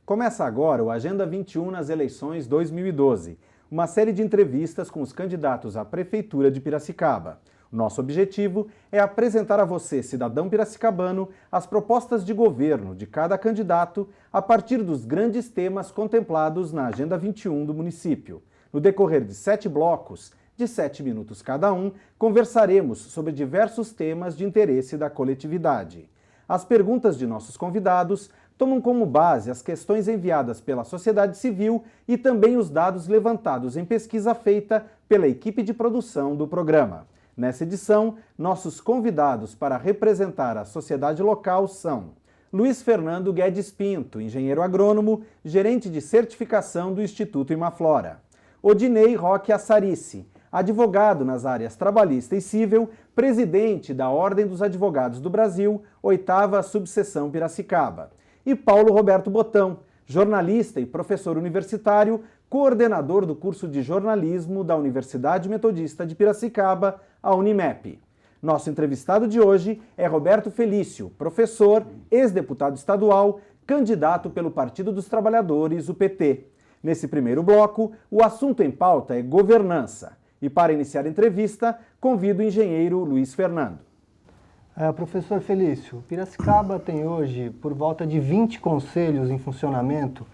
Começa agora o Agenda 21 nas eleições 2012, uma série de entrevistas com os candidatos à Prefeitura de Piracicaba. Nosso objetivo é apresentar a você, cidadão piracicabano, as propostas de governo de cada candidato a partir dos grandes temas contemplados na Agenda 21 do município. No decorrer de 7 blocos, de 7 minutos cada um, conversaremos sobre diversos temas de interesse da coletividade. As perguntas de nossos convidados tomam como base as questões enviadas pela sociedade civil e também os dados levantados em pesquisa feita pela equipe de produção do programa. Nessa edição, nossos convidados para representar a sociedade local são Luiz Fernando Guedes Pinto, engenheiro agrônomo, gerente de certificação do Instituto Imaflora. Odinei Roque Assarice, advogado nas áreas trabalhista e civil, presidente da Ordem dos Advogados do Brasil, 8ª Subseção Piracicaba. E Paulo Roberto Botão, jornalista e professor universitário, coordenador do curso de jornalismo da Universidade Metodista de Piracicaba, a Unimep. Nosso entrevistado de hoje é Roberto Felício, professor, ex-deputado estadual, candidato pelo Partido dos Trabalhadores, o PT. Nesse primeiro bloco, o assunto em pauta é governança. E para iniciar a entrevista, convido o engenheiro Luiz Fernando. Professor Felício, Piracicaba tem hoje por volta de 20 conselhos em funcionamento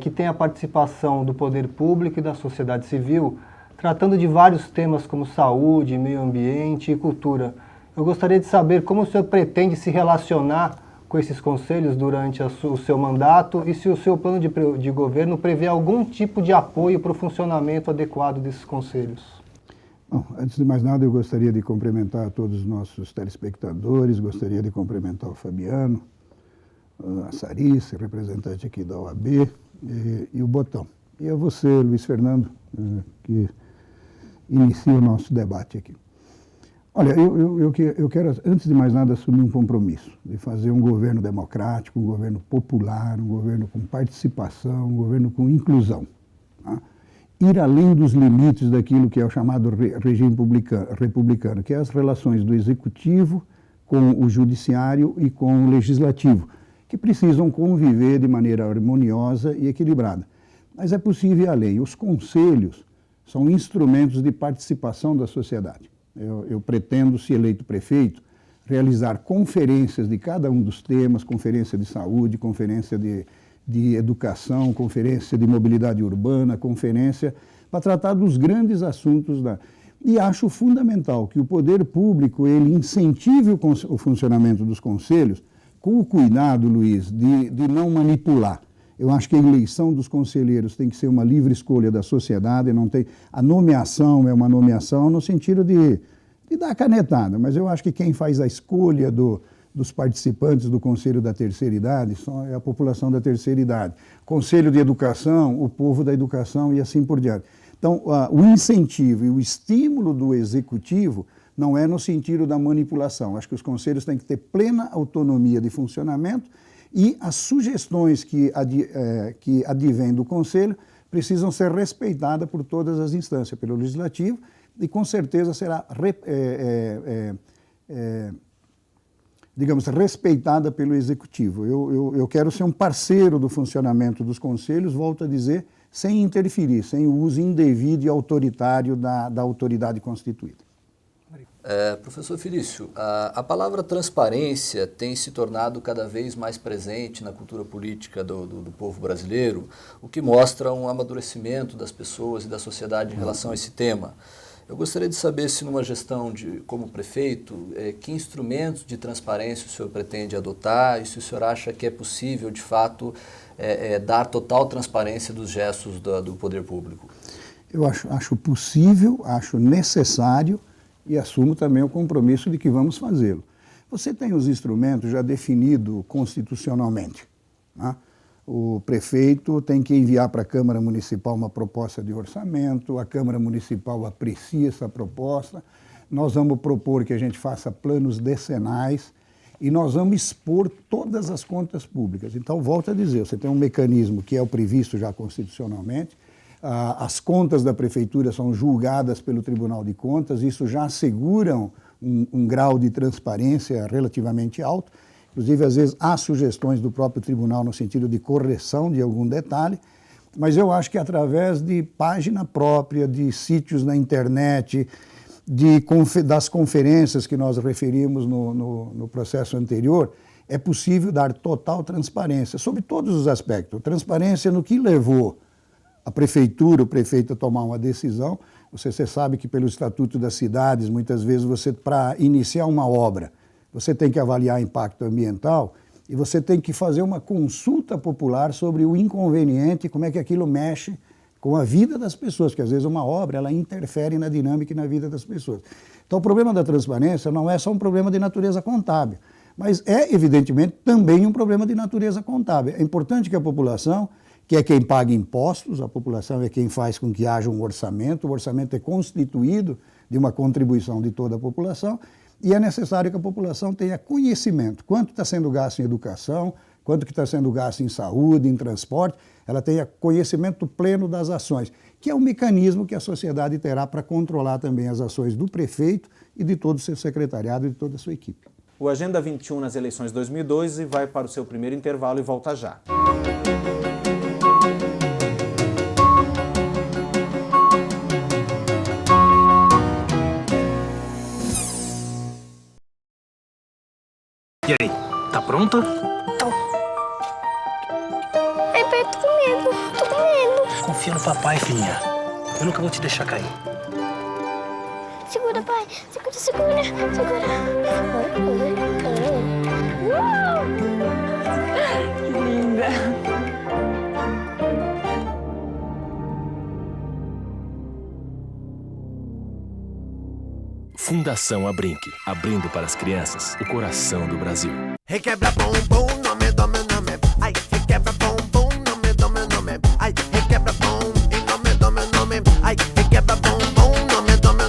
que tem a participação do poder público e da sociedade civil, tratando de vários temas como saúde, meio ambiente e cultura. Eu gostaria de saber como o senhor pretende se relacionar com esses conselhos durante o seu mandato e se o seu plano de governo prevê algum tipo de apoio para o funcionamento adequado desses conselhos. Bom, antes de mais nada, eu gostaria de cumprimentar todos os nossos telespectadores, gostaria de cumprimentar o Fabiano, a Sarice, representante aqui da OAB, e o Botão. E a você, Luiz Fernando, que inicia o nosso debate aqui. Olha, eu quero, antes de mais nada, assumir um compromisso de fazer um governo democrático, um governo popular, um governo com participação, um governo com inclusão. Tá? Ir além dos limites daquilo que é o chamado regime republicano, que é as relações do executivo com o judiciário e com o legislativo, que precisam conviver de maneira harmoniosa e equilibrada. Mas é possível ir além. Os conselhos são instrumentos de participação da sociedade. Eu pretendo, se eleito prefeito, realizar conferências de cada um dos temas, conferência de saúde, conferência de educação, conferência de mobilidade urbana, conferência para tratar dos grandes assuntos E acho fundamental que o poder público ele incentive o funcionamento dos conselhos com o cuidado, Luiz, de não manipular. Eu acho que a eleição dos conselheiros tem que ser uma livre escolha da sociedade, não tem, a nomeação é uma nomeação no sentido de dar canetada, mas eu acho que quem faz a escolha dos participantes do Conselho da Terceira Idade é a população da terceira idade. Conselho de Educação, o povo da educação e assim por diante. Então, o incentivo e o estímulo do executivo não é no sentido da manipulação. Acho que os conselhos têm que ter plena autonomia de funcionamento e as sugestões que advêm do conselho precisam ser respeitadas por todas as instâncias, pelo legislativo, e com certeza será digamos, respeitada pelo Executivo. Eu quero ser um parceiro do funcionamento dos conselhos, volto a dizer, sem interferir, sem o uso indevido e autoritário da autoridade constituída. Professor Felício, a palavra transparência tem se tornado cada vez mais presente na cultura política do povo brasileiro, o que mostra um amadurecimento das pessoas e da sociedade em relação a esse tema. Eu gostaria de saber se numa gestão como prefeito, que instrumentos de transparência o senhor pretende adotar e se o senhor acha que é possível, de fato, dar total transparência dos gestos do poder público. Eu acho possível, acho necessário e assumo também o compromisso de que vamos fazê-lo. Você tem os instrumentos já definidos constitucionalmente, né? O prefeito tem que enviar para a Câmara Municipal uma proposta de orçamento, a Câmara Municipal aprecia essa proposta, nós vamos propor que a gente faça planos decenais e nós vamos expor todas as contas públicas. Então, volto a dizer, você tem um mecanismo que é o previsto já constitucionalmente, as contas da Prefeitura são julgadas pelo Tribunal de Contas, isso já assegura um grau de transparência relativamente alto, Inclusive, às vezes, há sugestões do próprio tribunal no sentido de correção de algum detalhe, mas eu acho que através de página própria, de sítios na internet, das conferências que nós referimos no processo anterior, é possível dar total transparência sobre todos os aspectos. Transparência no que levou a prefeitura, o prefeito a tomar uma decisão. Você sabe que pelo Estatuto das Cidades, muitas vezes para iniciar uma obra, você tem que avaliar impacto ambiental e você tem que fazer uma consulta popular sobre o inconveniente, como é que aquilo mexe com a vida das pessoas, porque às vezes uma obra ela interfere na dinâmica e na vida das pessoas. Então o problema da transparência não é só um problema de natureza contábil, mas é evidentemente também um problema de natureza contábil. É importante que a população, que é quem paga impostos, a população é quem faz com que haja um orçamento, o orçamento é constituído de uma contribuição de toda a população, e é necessário que a população tenha conhecimento, quanto está sendo gasto em educação, quanto que está sendo gasto em saúde, em transporte, ela tenha conhecimento pleno das ações, que é um mecanismo que a sociedade terá para controlar também as ações do prefeito e de todo o seu secretariado e de toda a sua equipe. O Agenda 21 nas eleições 2012 vai para o seu primeiro intervalo e volta já. E aí, tá pronta? Tô. Ai, pai, tô com medo. Confia no papai, filhinha. Eu nunca vou te deixar cair. Segura, pai. Segura. Que linda. Fundação Abrinq, abrindo para as crianças o coração do Brasil. Requebra bumbum, nome, ai, requebra bumbum, nome, ai, requebra bum, e nome, ai, requebra bumbum,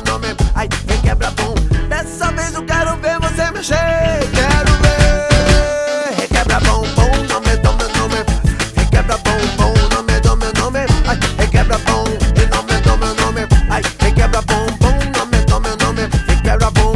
nome, ai, requebra bum. Dessa vez eu quero ver você mexer, quero ver. Requebra bumbum, nome, requebra bumbum, nome, ai, requebra bum, e nome, ai, requebra bumbum, nome, requebra bumbum.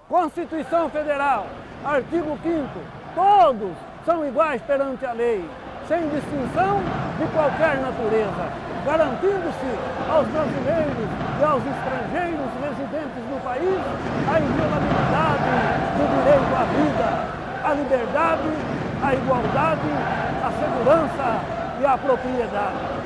Constituição Federal, artigo 5º, todos são iguais perante a lei, sem distinção de qualquer natureza, garantindo-se aos brasileiros e aos estrangeiros residentes no país a inviolabilidade do direito à vida, à liberdade, à igualdade, à segurança e à propriedade.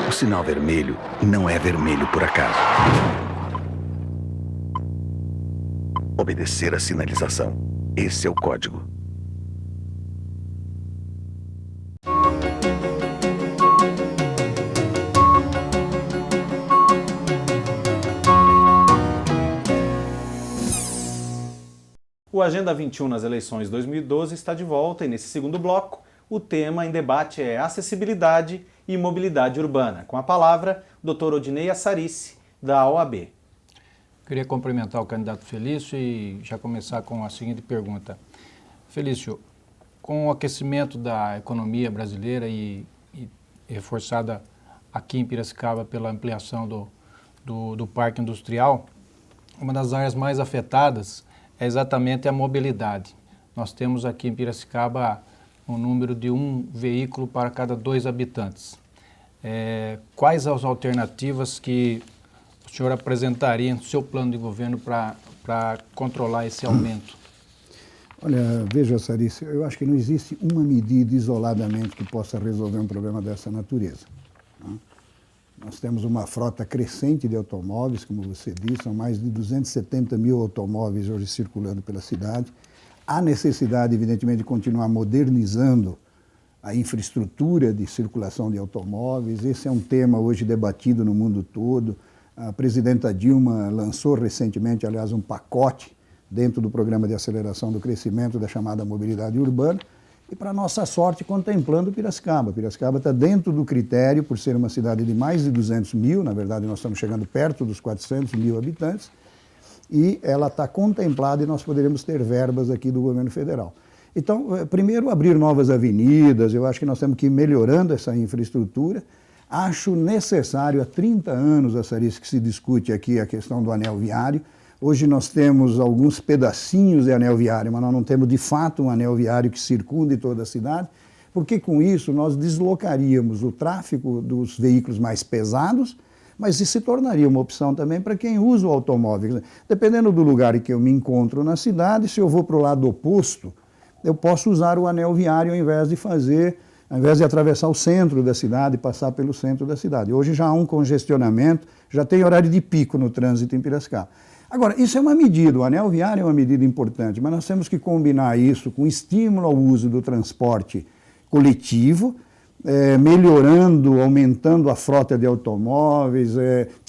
O sinal vermelho não é vermelho por acaso. Obedecer a sinalização. Esse é o código. O Agenda 21 nas eleições 2012 está de volta e nesse segundo bloco o tema em debate é acessibilidade e mobilidade urbana. Com a palavra, Dr. Odinei Assarice, da OAB. Queria cumprimentar o candidato Felício e já começar com a seguinte pergunta. Felício, com o aquecimento da economia brasileira e reforçada aqui em Piracicaba pela ampliação do parque industrial, uma das áreas mais afetadas é exatamente a mobilidade. Nós temos aqui em Piracicaba um número de 1 veículo para cada 2 habitantes. Quais as alternativas que o senhor apresentaria no seu plano de governo para controlar esse aumento? Olha, veja, Sarissa, eu acho que não existe uma medida isoladamente que possa resolver um problema dessa natureza, né? Nós temos uma frota crescente de automóveis, como você disse, são mais de 270 mil automóveis hoje circulando pela cidade. Há necessidade, evidentemente, de continuar modernizando a infraestrutura de circulação de automóveis. Esse é um tema hoje debatido no mundo todo. A presidenta Dilma lançou recentemente, aliás, um pacote dentro do programa de aceleração do crescimento da chamada mobilidade urbana e, para nossa sorte, contemplando Piracicaba. Piracicaba está dentro do critério, por ser uma cidade de mais de 200 mil, na verdade nós estamos chegando perto dos 400 mil habitantes, e ela está contemplada e nós poderemos ter verbas aqui do governo federal. Então, primeiro, abrir novas avenidas, eu acho que nós temos que ir melhorando essa infraestrutura. Acho necessário, há 30 anos, Assarice, que se discute aqui a questão do anel viário. Hoje nós temos alguns pedacinhos de anel viário, mas nós não temos de fato um anel viário que circunde toda a cidade, porque com isso nós deslocaríamos o tráfego dos veículos mais pesados, mas isso se tornaria uma opção também para quem usa o automóvel. Dependendo do lugar em que eu me encontro na cidade, se eu vou para o lado oposto, eu posso usar o anel viário ao invés de atravessar o centro da cidade, passar pelo centro da cidade. Hoje já há um congestionamento, já tem horário de pico no trânsito em Piracicaba. Agora, isso é uma medida, o anel viário é uma medida importante, mas nós temos que combinar isso com estímulo ao uso do transporte coletivo, melhorando, aumentando a frota de automóveis,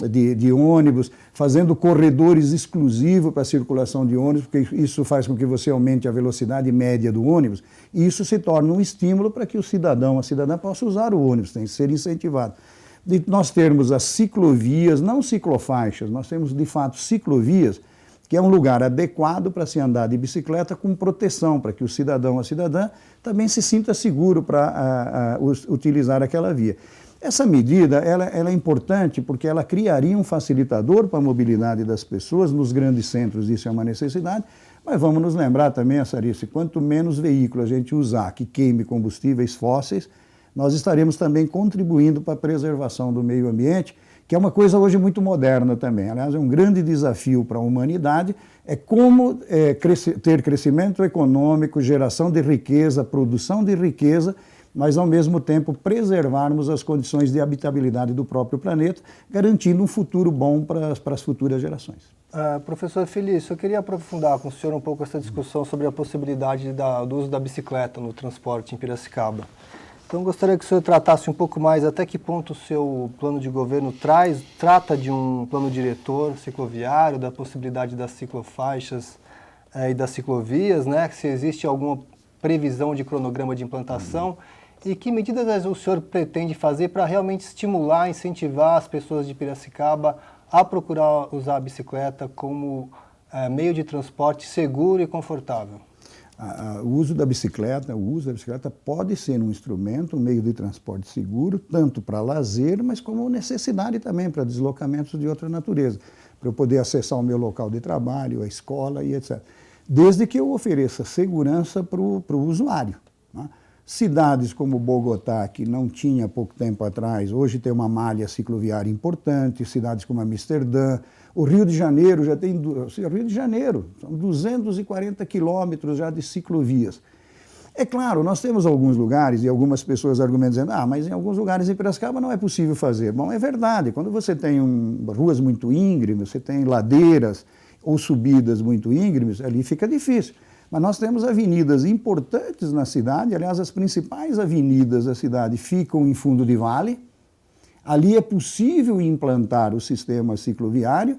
de ônibus, fazendo corredores exclusivos para a circulação de ônibus, porque isso faz com que você aumente a velocidade média do ônibus, e isso se torna um estímulo para que o cidadão, a cidadã possa usar o ônibus, tem que ser incentivado. De nós termos as ciclovias, não ciclofaixas, nós temos de fato ciclovias, que é um lugar adequado para se andar de bicicleta com proteção, para que o cidadão, a cidadã, também se sinta seguro para utilizar aquela via. Essa medida ela é importante porque ela criaria um facilitador para a mobilidade das pessoas nos grandes centros, isso é uma necessidade, mas vamos nos lembrar também, Assarice, quanto menos veículo a gente usar que queime combustíveis fósseis, nós estaremos também contribuindo para a preservação do meio ambiente, que é uma coisa hoje muito moderna também. Aliás, é um grande desafio para a humanidade, é como ter crescimento econômico, geração de riqueza, produção de riqueza, mas ao mesmo tempo preservarmos as condições de habitabilidade do próprio planeta, garantindo um futuro bom para as futuras gerações. Professor Felício, eu queria aprofundar com o senhor um pouco essa discussão sobre a possibilidade do uso da bicicleta no transporte em Piracicaba. Então, gostaria que o senhor tratasse um pouco mais até que ponto o seu plano de governo trata de um plano diretor cicloviário, da possibilidade das ciclofaixas e das ciclovias, né? Se existe alguma previsão de cronograma de implantação e que medidas o senhor pretende fazer para realmente estimular, incentivar as pessoas de Piracicaba a procurar usar a bicicleta como meio de transporte seguro e confortável. O uso da bicicleta pode ser um instrumento, um meio de transporte seguro, tanto para lazer, mas como necessidade também para deslocamentos de outra natureza, para eu poder acessar o meu local de trabalho, a escola e etc. Desde que eu ofereça segurança para o usuário, né? Cidades como Bogotá, que não tinha pouco tempo atrás, hoje tem uma malha cicloviária importante, cidades como Amsterdã, o Rio de Janeiro já tem, Rio de Janeiro, são 240 quilômetros já de ciclovias. É claro, nós temos alguns lugares, e algumas pessoas argumentam dizendo, mas em alguns lugares em Piracicaba não é possível fazer. Bom, é verdade, quando você tem ruas muito íngremes, você tem ladeiras ou subidas muito íngremes, ali fica difícil. Mas nós temos avenidas importantes na cidade, aliás, as principais avenidas da cidade ficam em fundo de vale. Ali é possível implantar o sistema cicloviário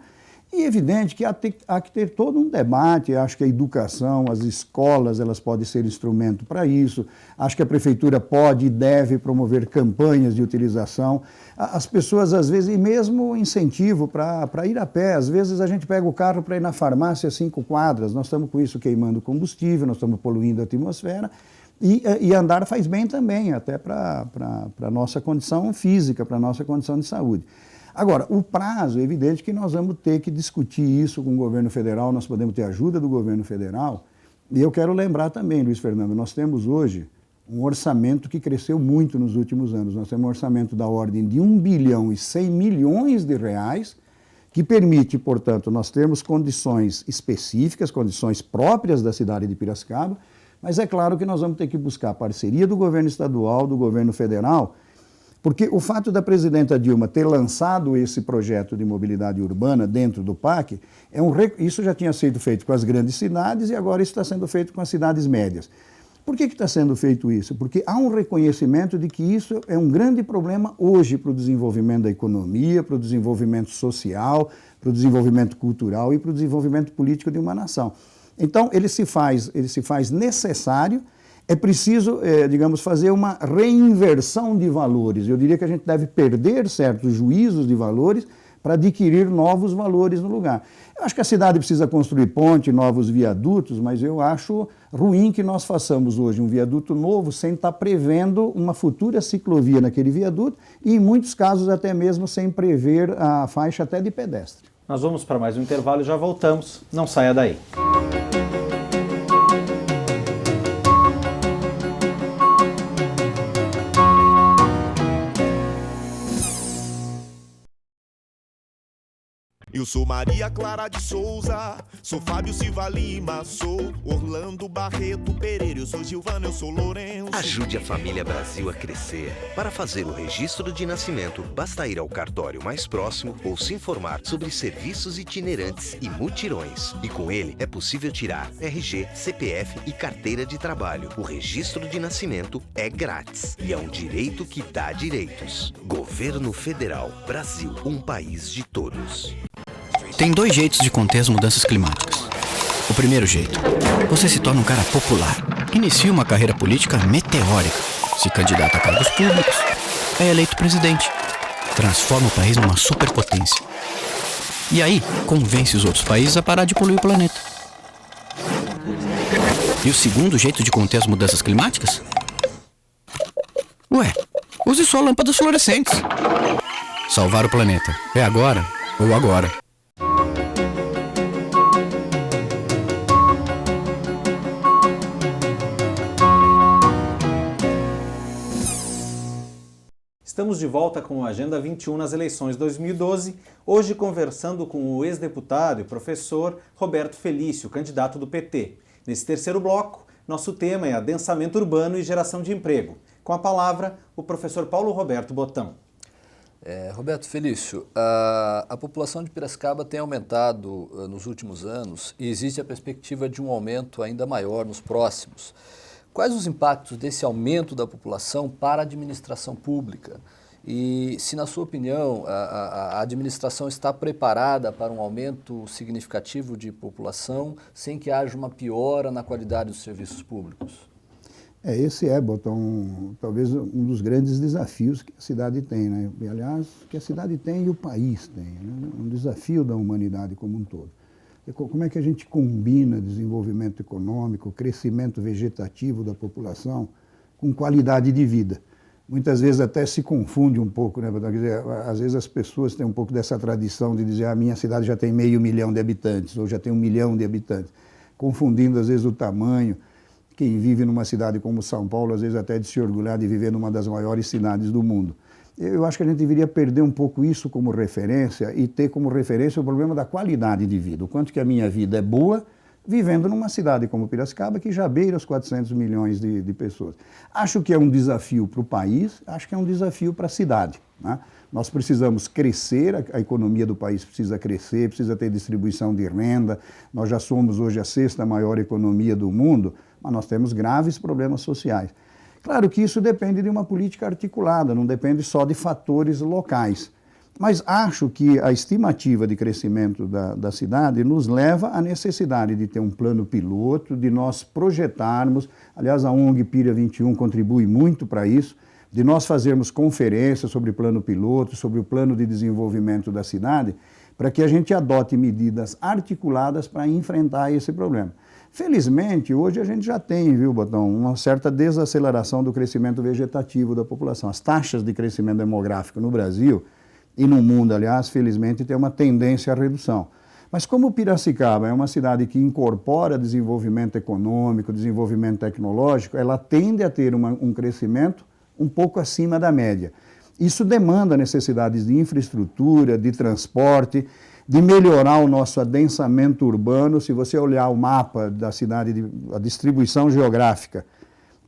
e é evidente que há que ter todo um debate. Acho que a educação, as escolas, elas podem ser instrumento para isso. Acho que a prefeitura pode e deve promover campanhas de utilização. As pessoas, às vezes, e mesmo incentivo para ir a pé. Às vezes a gente pega o carro para ir na farmácia a 5 quadras. Nós estamos com isso queimando combustível, nós estamos poluindo a atmosfera. E andar faz bem também, até para a nossa condição física, para a nossa condição de saúde. Agora, o prazo, é evidente que nós vamos ter que discutir isso com o governo federal, nós podemos ter ajuda do governo federal. E eu quero lembrar também, Luiz Fernando, nós temos hoje um orçamento que cresceu muito nos últimos anos. Nós temos um orçamento da ordem de 1 bilhão e 100 milhões de reais, que permite, portanto, nós termos condições específicas, condições próprias da cidade de Piracicaba, mas é claro que nós vamos ter que buscar a parceria do governo estadual, do governo federal, porque o fato da presidenta Dilma ter lançado esse projeto de mobilidade urbana dentro do PAC, isso já tinha sido feito com as grandes cidades e agora isso está sendo feito com as cidades médias. Por que está sendo feito isso? Porque há um reconhecimento de que isso é um grande problema hoje para o desenvolvimento da economia, para o desenvolvimento social, para o desenvolvimento cultural e para o desenvolvimento político de uma nação. Então, ele se faz necessário, é preciso, digamos, fazer uma reinversão de valores. Eu diria que a gente deve perder certos juízos de valores para adquirir novos valores no lugar. Eu acho que a cidade precisa construir ponte, novos viadutos, mas eu acho ruim que nós façamos hoje um viaduto novo sem estar prevendo uma futura ciclovia naquele viaduto e, em muitos casos, até mesmo sem prever a faixa até de pedestre. Nós vamos para mais um intervalo e já voltamos. Não saia daí. Eu sou Maria Clara de Souza, sou Fábio Silva Lima, sou Orlando Barreto Pereira, eu sou Gilvana, eu sou Lourenço. Ajude a família Brasil a crescer. Para fazer o registro de nascimento, basta ir ao cartório mais próximo ou se informar sobre serviços itinerantes e mutirões. E com ele é possível tirar RG, CPF e carteira de trabalho. O registro de nascimento é grátis e é um direito que dá direitos. Governo Federal, Brasil, um país de todos. Tem 2 jeitos de conter as mudanças climáticas. O primeiro jeito, você se torna um cara popular, inicia uma carreira política meteórica, se candidata a cargos públicos, é eleito presidente, transforma o país numa superpotência. E aí, convence os outros países a parar de poluir o planeta. E o segundo jeito de conter as mudanças climáticas? Ué, use só lâmpadas fluorescentes. Salvar o planeta é agora ou agora. Estamos de volta com a Agenda 21 nas eleições 2012, hoje conversando com o ex-deputado e professor Roberto Felício, candidato do PT. Nesse terceiro bloco, nosso tema é adensamento urbano e geração de emprego. Com a palavra, o professor Paulo Roberto Botão. Roberto Felício, a população de Piracicaba tem aumentado nos últimos anos e existe a perspectiva de um aumento ainda maior nos próximos. Quais os impactos desse aumento da população para a administração pública? E se, na sua opinião, a administração está preparada para um aumento significativo de população sem que haja uma piora na qualidade dos serviços públicos? Esse Botão, talvez um dos grandes desafios que a cidade tem, né? E, aliás, que a cidade tem e o país tem, né? Um desafio da humanidade como um todo. Como é que a gente combina desenvolvimento econômico, crescimento vegetativo da população com qualidade de vida? Muitas vezes até se confunde um pouco, né? Quer dizer, às vezes as pessoas têm um pouco dessa tradição de dizer a minha cidade já tem 500 mil de habitantes, ou já tem 1 milhão de habitantes, confundindo às vezes o tamanho. Quem vive numa cidade como São Paulo, às vezes até de se orgulhar de viver numa das maiores cidades do mundo. Eu acho que a gente deveria perder um pouco isso como referência e ter como referência o problema da qualidade de vida. O quanto que a minha vida é boa vivendo numa cidade como Piracicaba, que já beira os 400 milhões de pessoas. Acho que é um desafio para o país, acho que é um desafio para a cidade, né? Nós precisamos crescer, a economia do país precisa crescer, precisa ter distribuição de renda. Nós já somos hoje a 6ª maior economia do mundo, mas nós temos graves problemas sociais. Claro que isso depende de uma política articulada, não depende só de fatores locais. Mas acho que a estimativa de crescimento da cidade nos leva à necessidade de ter um plano piloto, de nós projetarmos, aliás, a ONG Pira 21 contribui muito para isso, de nós fazermos conferências sobre plano piloto, sobre o plano de desenvolvimento da cidade, para que a gente adote medidas articuladas para enfrentar esse problema. Felizmente, hoje a gente já tem, viu, Botão, uma certa desaceleração do crescimento vegetativo da população. As taxas de crescimento demográfico no Brasil e no mundo, aliás, felizmente, tem uma tendência à redução. Mas como Piracicaba é uma cidade que incorpora desenvolvimento econômico, desenvolvimento tecnológico, ela tende a ter um crescimento um pouco acima da média. Isso demanda necessidades de infraestrutura, de transporte, de melhorar o nosso adensamento urbano. Se você olhar o mapa da cidade, a distribuição geográfica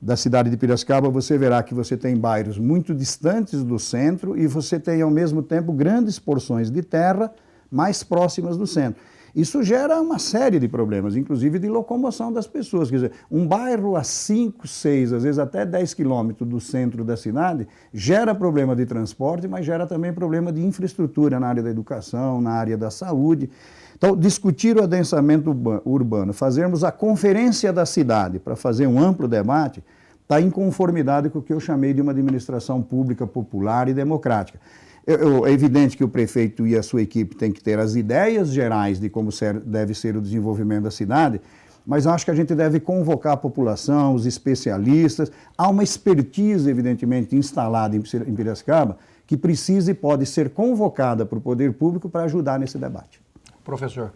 da cidade de Piracicaba, você verá que você tem bairros muito distantes do centro e você tem, ao mesmo tempo, grandes porções de terra mais próximas do centro. Isso gera uma série de problemas, inclusive de locomoção das pessoas. Quer dizer, um bairro a 5, 6, às vezes até 10 quilômetros do centro da cidade, gera problema de transporte, mas gera também problema de infraestrutura na área da educação, na área da saúde. Então, discutir o adensamento urbano, fazermos a conferência da cidade para fazer um amplo debate, está em conformidade com o que eu chamei de uma administração pública popular e democrática. É evidente que o prefeito e a sua equipe têm que ter as ideias gerais de como deve ser o desenvolvimento da cidade, mas acho que a gente deve convocar a população, os especialistas. Há uma expertise, evidentemente, instalada em Piracicaba, que precisa e pode ser convocada para o poder público para ajudar nesse debate. Professor,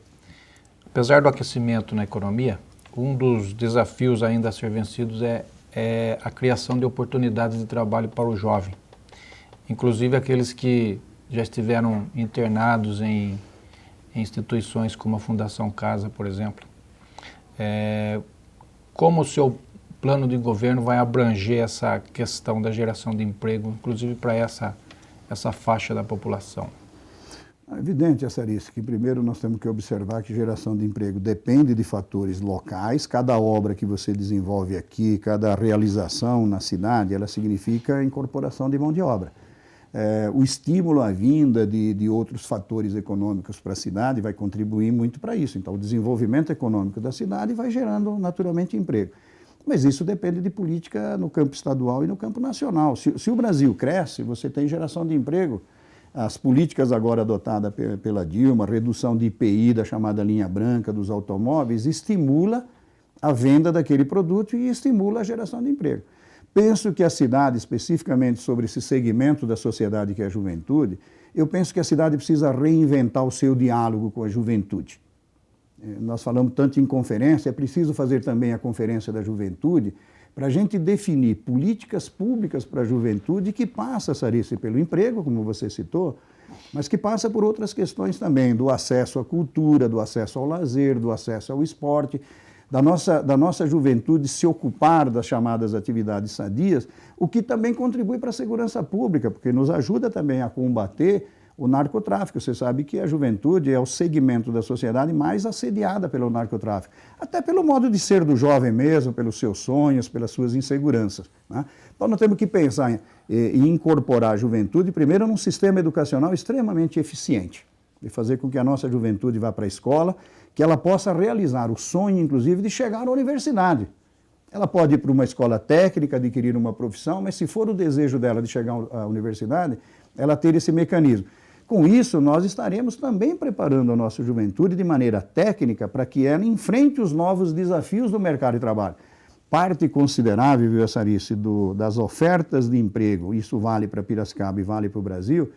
apesar do aquecimento na economia, um dos desafios ainda a ser vencidos é a criação de oportunidades de trabalho para o jovem, inclusive aqueles que já estiveram internados em instituições como a Fundação Casa, por exemplo. Como o seu plano de governo vai abranger essa questão da geração de emprego, inclusive para essa faixa da população? É evidente, Assarice, que primeiro nós temos que observar que geração de emprego depende de fatores locais. Cada obra que você desenvolve aqui, cada realização na cidade, ela significa incorporação de mão de obra. O estímulo à vinda de outros fatores econômicos para a cidade vai contribuir muito para isso. Então, o desenvolvimento econômico da cidade vai gerando naturalmente emprego. Mas isso depende de política no campo estadual e no campo nacional. Se o Brasil cresce, você tem geração de emprego. As políticas agora adotadas pela Dilma, a redução de IPI da chamada linha branca dos automóveis, estimula a venda daquele produto e estimula a geração de emprego. Penso que a cidade, especificamente sobre esse segmento da sociedade que é a juventude, eu penso que a cidade precisa reinventar o seu diálogo com a juventude. Nós falamos tanto em conferência, é preciso fazer também a conferência da juventude para a gente definir políticas públicas para a juventude que passa, Sarice, pelo emprego, como você citou, mas que passa por outras questões também, do acesso à cultura, do acesso ao lazer, do acesso ao esporte, da nossa juventude se ocupar das chamadas atividades sadias, o que também contribui para a segurança pública, porque nos ajuda também a combater o narcotráfico. Você sabe que a juventude é o segmento da sociedade mais assediada pelo narcotráfico, até pelo modo de ser do jovem mesmo, pelos seus sonhos, pelas suas inseguranças, né? Então nós temos que pensar em incorporar a juventude, primeiro, num sistema educacional extremamente eficiente, e fazer com que a nossa juventude vá para a escola, que ela possa realizar o sonho, inclusive, de chegar à universidade. Ela pode ir para uma escola técnica, adquirir uma profissão, mas se for o desejo dela de chegar à universidade, ela ter esse mecanismo. Com isso, nós estaremos também preparando a nossa juventude de maneira técnica para que ela enfrente os novos desafios do mercado de trabalho. Parte considerável, viu, Sarice, das ofertas de emprego, isso vale para Piracicaba e vale para o Brasil,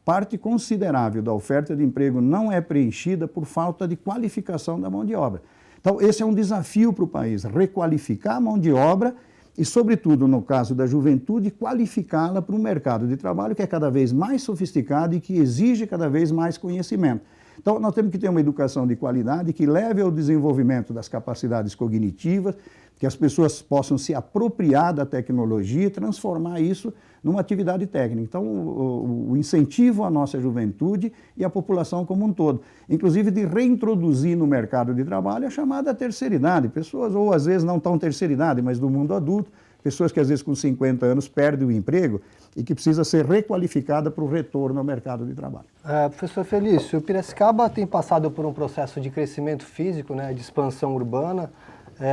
parte considerável da oferta de emprego não é preenchida por falta de qualificação da mão de obra. Então, esse é um desafio para o país, requalificar a mão de obra e, sobretudo, no caso da juventude, qualificá-la para um mercado de trabalho que é cada vez mais sofisticado e que exige cada vez mais conhecimento. Então, nós temos que ter uma educação de qualidade que leve ao desenvolvimento das capacidades cognitivas, que as pessoas possam se apropriar da tecnologia e transformar isso numa atividade técnica. Então, o incentivo à nossa juventude e à população como um todo, inclusive de reintroduzir no mercado de trabalho a chamada terceira idade, pessoas, ou às vezes não tão terceira idade, mas do mundo adulto, pessoas que às vezes com 50 anos perdem o emprego e que precisa ser requalificada para o retorno ao mercado de trabalho. Professor Felício, Piracicaba tem passado por um processo de crescimento físico, né, de expansão urbana,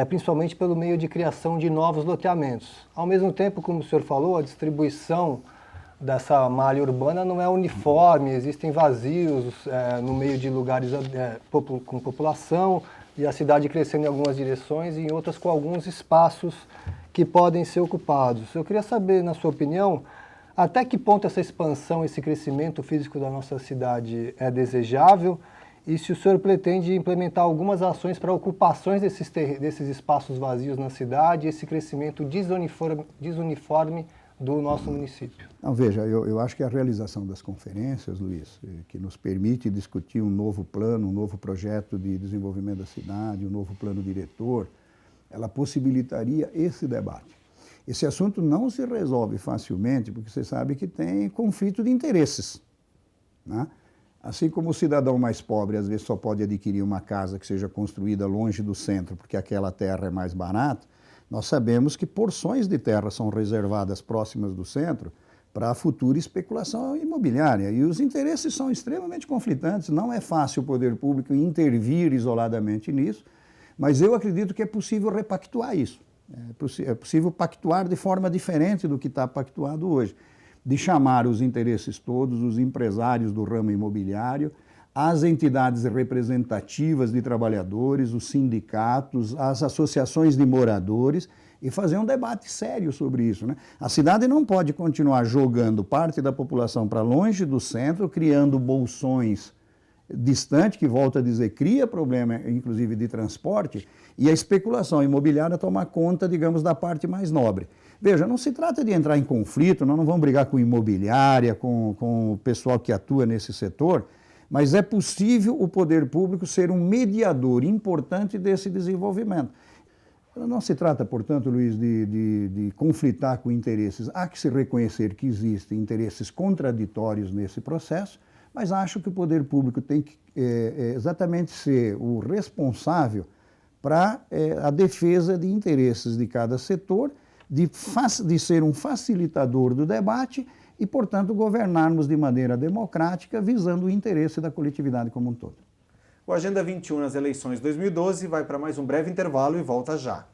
principalmente pelo meio de criação de novos loteamentos. Ao mesmo tempo, como o senhor falou, a distribuição dessa malha urbana não é uniforme, existem vazios no meio de lugares com população e a cidade crescendo em algumas direções e em outras com alguns espaços que podem ser ocupados. Eu queria saber, na sua opinião, até que ponto essa expansão, esse crescimento físico da nossa cidade é desejável e se o senhor pretende implementar algumas ações para ocupações desses espaços vazios na cidade e esse crescimento desuniforme do nosso município. Não, veja, eu acho que a realização das conferências, Luiz, que nos permite discutir um novo plano, um novo projeto de desenvolvimento da cidade, um novo plano diretor, ela possibilitaria esse debate. Esse assunto não se resolve facilmente, porque você sabe que tem conflito de interesses, né? Assim como o cidadão mais pobre, às vezes, só pode adquirir uma casa que seja construída longe do centro, porque aquela terra é mais barata, nós sabemos que porções de terra são reservadas próximas do centro para a futura especulação imobiliária. E os interesses são extremamente conflitantes, não é fácil o poder público intervir isoladamente nisso, mas eu acredito que é possível repactuar isso. É possível pactuar de forma diferente do que está pactuado hoje, de chamar os interesses todos, os empresários do ramo imobiliário, as entidades representativas de trabalhadores, os sindicatos, as associações de moradores e fazer um debate sério sobre isso, né? A cidade não pode continuar jogando parte da população para longe do centro, criando bolsões distantes, que, volto a dizer, cria problema, inclusive, de transporte, e a especulação imobiliária tomar conta, digamos, da parte mais nobre. Veja, não se trata de entrar em conflito, nós não vamos brigar com imobiliária, com o pessoal que atua nesse setor, mas é possível o poder público ser um mediador importante desse desenvolvimento. Não se trata, portanto, Luiz, de conflitar com interesses. Há que se reconhecer que existem interesses contraditórios nesse processo, mas acho que o poder público tem que exatamente ser o responsável para a defesa de interesses de cada setor, de ser um facilitador do debate e, portanto, governarmos de maneira democrática, visando o interesse da coletividade como um todo. O Agenda 21 nas eleições 2012 vai para mais um breve intervalo e volta já.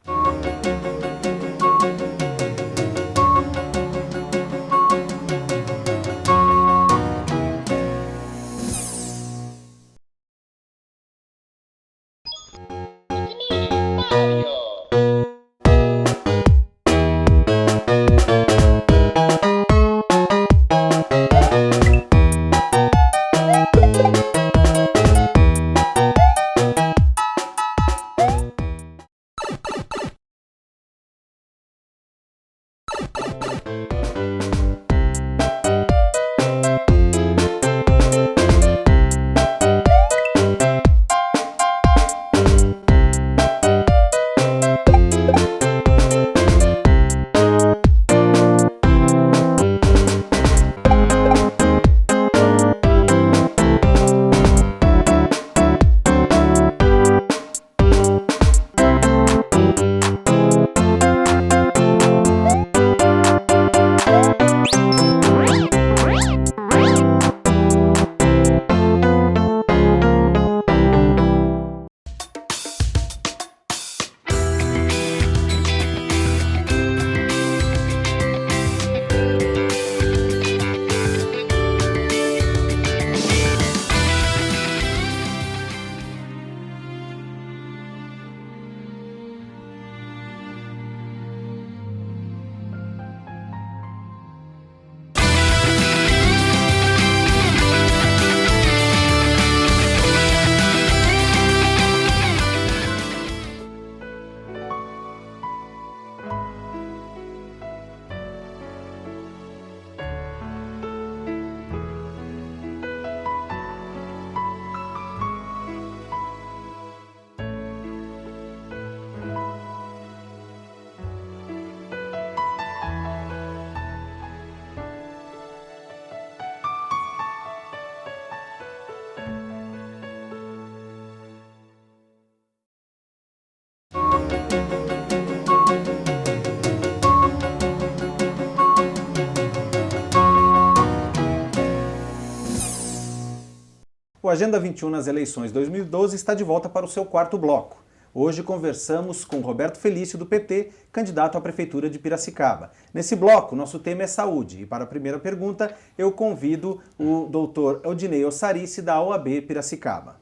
O Agenda 21 nas eleições 2012 está de volta para o seu quarto bloco. Hoje conversamos com Roberto Felício, do PT, candidato à Prefeitura de Piracicaba. Nesse bloco, nosso tema é saúde. E para a primeira pergunta, eu convido o doutor Eudinei Ossarice, da OAB Piracicaba.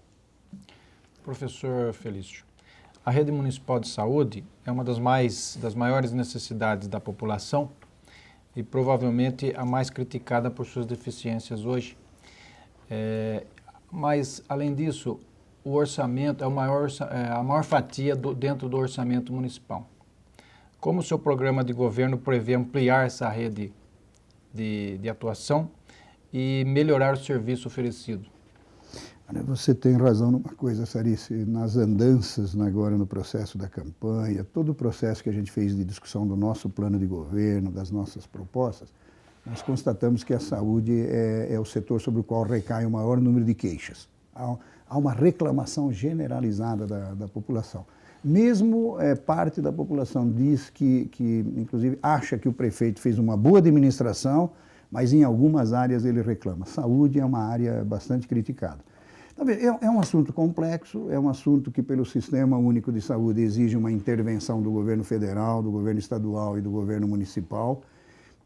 Professor Felício, a rede municipal de saúde é uma das maiores necessidades da população e provavelmente a mais criticada por suas deficiências hoje. Mas, além disso, o orçamento é a maior fatia dentro do orçamento municipal. Como o seu programa de governo prevê ampliar essa rede de atuação e melhorar o serviço oferecido? Você tem razão numa coisa, Sarice, nas andanças agora no processo da campanha, todo o processo que a gente fez de discussão do nosso plano de governo, das nossas propostas, nós constatamos que a saúde é o setor sobre o qual recai o maior número de queixas. Há uma reclamação generalizada da população. Mesmo parte da população diz que, inclusive, acha que o prefeito fez uma boa administração, mas em algumas áreas ele reclama. Saúde é uma área bastante criticada. É um assunto complexo, é um assunto que, pelo Sistema Único de Saúde, exige uma intervenção do governo federal, do governo estadual e do governo municipal.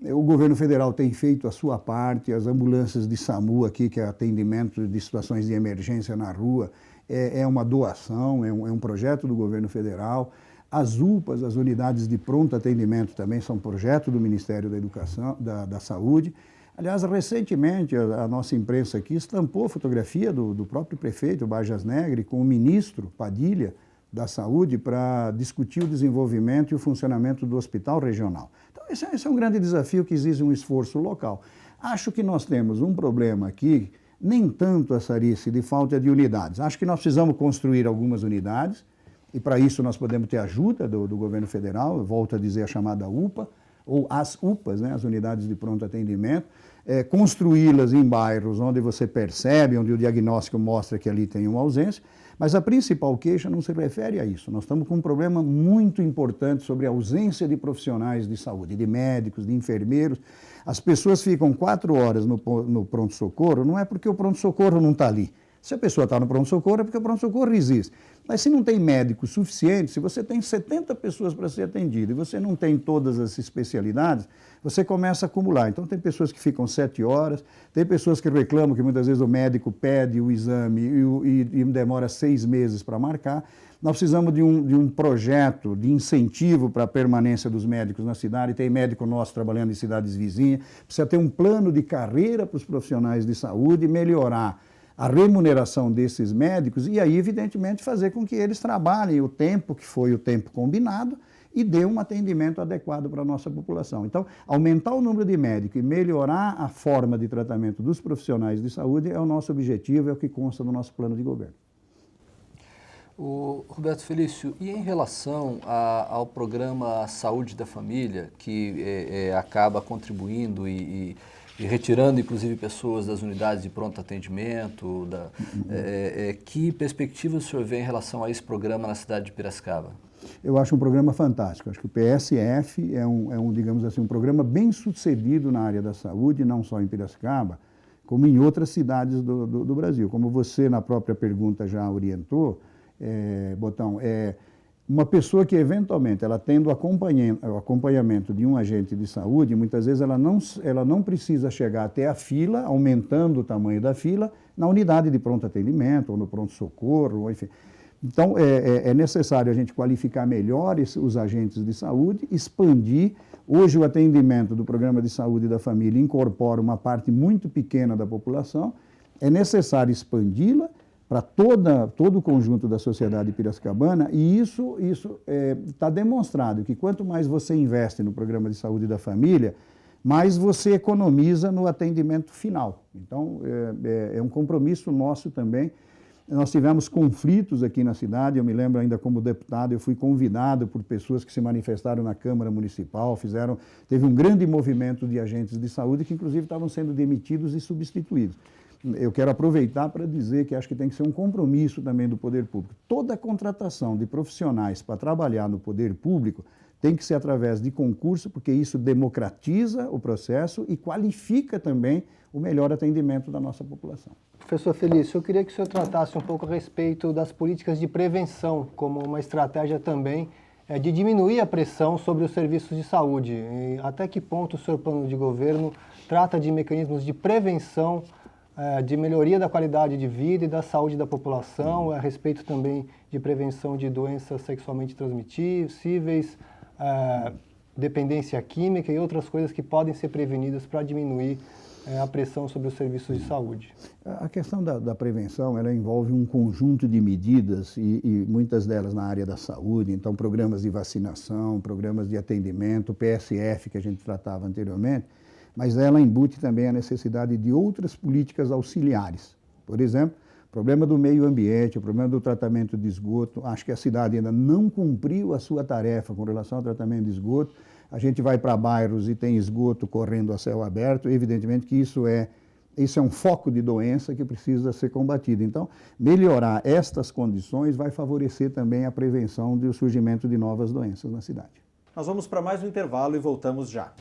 O governo federal tem feito a sua parte, as ambulâncias de SAMU aqui, que é atendimento de situações de emergência na rua, é uma doação, é um projeto do governo federal. As UPAs, as unidades de pronto atendimento, também são projeto do Ministério da Educação, da Saúde. Aliás, recentemente a nossa imprensa aqui estampou a fotografia do próprio prefeito Bajas Negri com o ministro Padilha da Saúde para discutir o desenvolvimento e o funcionamento do hospital regional. Então, esse é um grande desafio que exige um esforço local. Acho que nós temos um problema aqui, nem tanto a Sarice, de falta de unidades. Acho que nós precisamos construir algumas unidades e para isso nós podemos ter ajuda do governo federal, eu volto a dizer a chamada UPA, ou as UPAs, né, as unidades de pronto atendimento, construí-las em bairros onde você percebe, onde o diagnóstico mostra que ali tem uma ausência, mas a principal queixa não se refere a isso. Nós estamos com um problema muito importante sobre a ausência de profissionais de saúde, de médicos, de enfermeiros. As pessoas ficam 4 horas no pronto-socorro, não é porque o pronto-socorro não está ali. Se a pessoa está no pronto-socorro é porque o pronto-socorro existe. Mas se não tem médico suficiente, se você tem 70 pessoas para ser atendido e você não tem todas as especialidades, você começa a acumular. Então tem pessoas que ficam 7 horas, tem pessoas que reclamam que muitas vezes o médico pede o exame e demora 6 meses para marcar. Nós precisamos de um projeto de incentivo para a permanência dos médicos na cidade. Tem médico nosso trabalhando em cidades vizinhas. Precisa ter um plano de carreira para os profissionais de saúde, melhorar a remuneração desses médicos e aí, evidentemente, fazer com que eles trabalhem o tempo que foi o tempo combinado e dê um atendimento adequado para a nossa população. Então, aumentar o número de médicos e melhorar a forma de tratamento dos profissionais de saúde é o nosso objetivo, é o que consta no nosso plano de governo. O Roberto Felício, e em relação ao programa Saúde da Família, que acaba contribuindo e retirando, inclusive, pessoas das unidades de pronto atendimento, que perspectivas o senhor vê em relação a esse programa na cidade de Piracicaba? Eu acho um programa fantástico. Acho que o PSF digamos assim, um programa bem sucedido na área da saúde, não só em Piracicaba, como em outras cidades do Brasil. Como você, na própria pergunta, já orientou, Botão, uma pessoa que, eventualmente, ela tendo o acompanhamento de um agente de saúde, muitas vezes ela não precisa chegar até a fila, aumentando o tamanho da fila, na unidade de pronto atendimento, ou no pronto-socorro, enfim. Então, é necessário a gente qualificar melhor os agentes de saúde, expandir. Hoje, o atendimento do Programa de Saúde da Família incorpora uma parte muito pequena da população. É necessário expandi-la para todo o conjunto da sociedade piracicabana, e isso está demonstrado que quanto mais você investe no Programa de Saúde da Família, mais você economiza no atendimento final. Então, é um compromisso nosso também. Nós tivemos conflitos aqui na cidade, eu me lembro ainda como deputado, eu fui convidado por pessoas que se manifestaram na Câmara Municipal, teve um grande movimento de agentes de saúde que inclusive estavam sendo demitidos e substituídos. Eu quero aproveitar para dizer que acho que tem que ser um compromisso também do poder público. Toda a contratação de profissionais para trabalhar no poder público tem que ser através de concurso, porque isso democratiza o processo e qualifica também o melhor atendimento da nossa população. Professor Felício, eu queria que o senhor tratasse um pouco a respeito das políticas de prevenção, como uma estratégia também de diminuir a pressão sobre os serviços de saúde. E até que ponto o seu plano de governo trata de mecanismos de prevenção, de melhoria da qualidade de vida e da saúde da população, a respeito também de prevenção de doenças sexualmente transmissíveis, dependência química e outras coisas que podem ser prevenidas para diminuir a pressão sobre os serviços de saúde. A questão da prevenção, ela envolve um conjunto de medidas e muitas delas na área da saúde, então programas de vacinação, programas de atendimento, PSF que a gente tratava anteriormente, mas ela embute também a necessidade de outras políticas auxiliares. Por exemplo, o problema do meio ambiente, o problema do tratamento de esgoto. Acho que a cidade ainda não cumpriu a sua tarefa com relação ao tratamento de esgoto. A gente vai para bairros e tem esgoto correndo a céu aberto. Evidentemente que isso é um foco de doença que precisa ser combatido. Então, melhorar estas condições vai favorecer também a prevenção do surgimento de novas doenças na cidade. Nós vamos para mais um intervalo e voltamos já.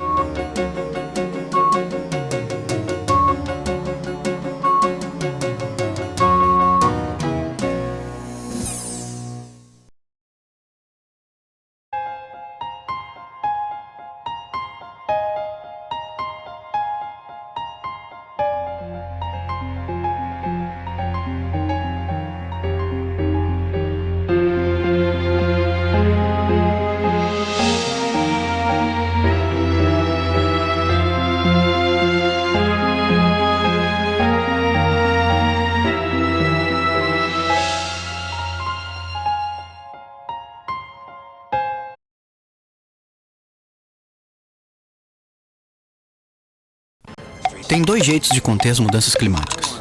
Tem dois jeitos de conter as mudanças climáticas.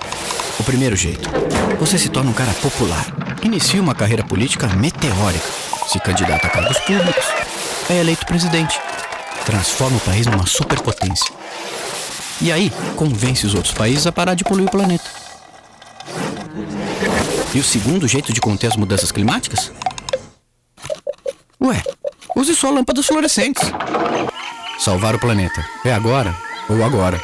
O primeiro jeito, você se torna um cara popular, inicia uma carreira política meteórica, se candidata a cargos públicos, é eleito presidente, transforma o país numa superpotência. E aí, convence os outros países a parar de poluir o planeta. E o segundo jeito de conter as mudanças climáticas? Ué, use só lâmpadas fluorescentes. Salvar o planeta é agora ou agora.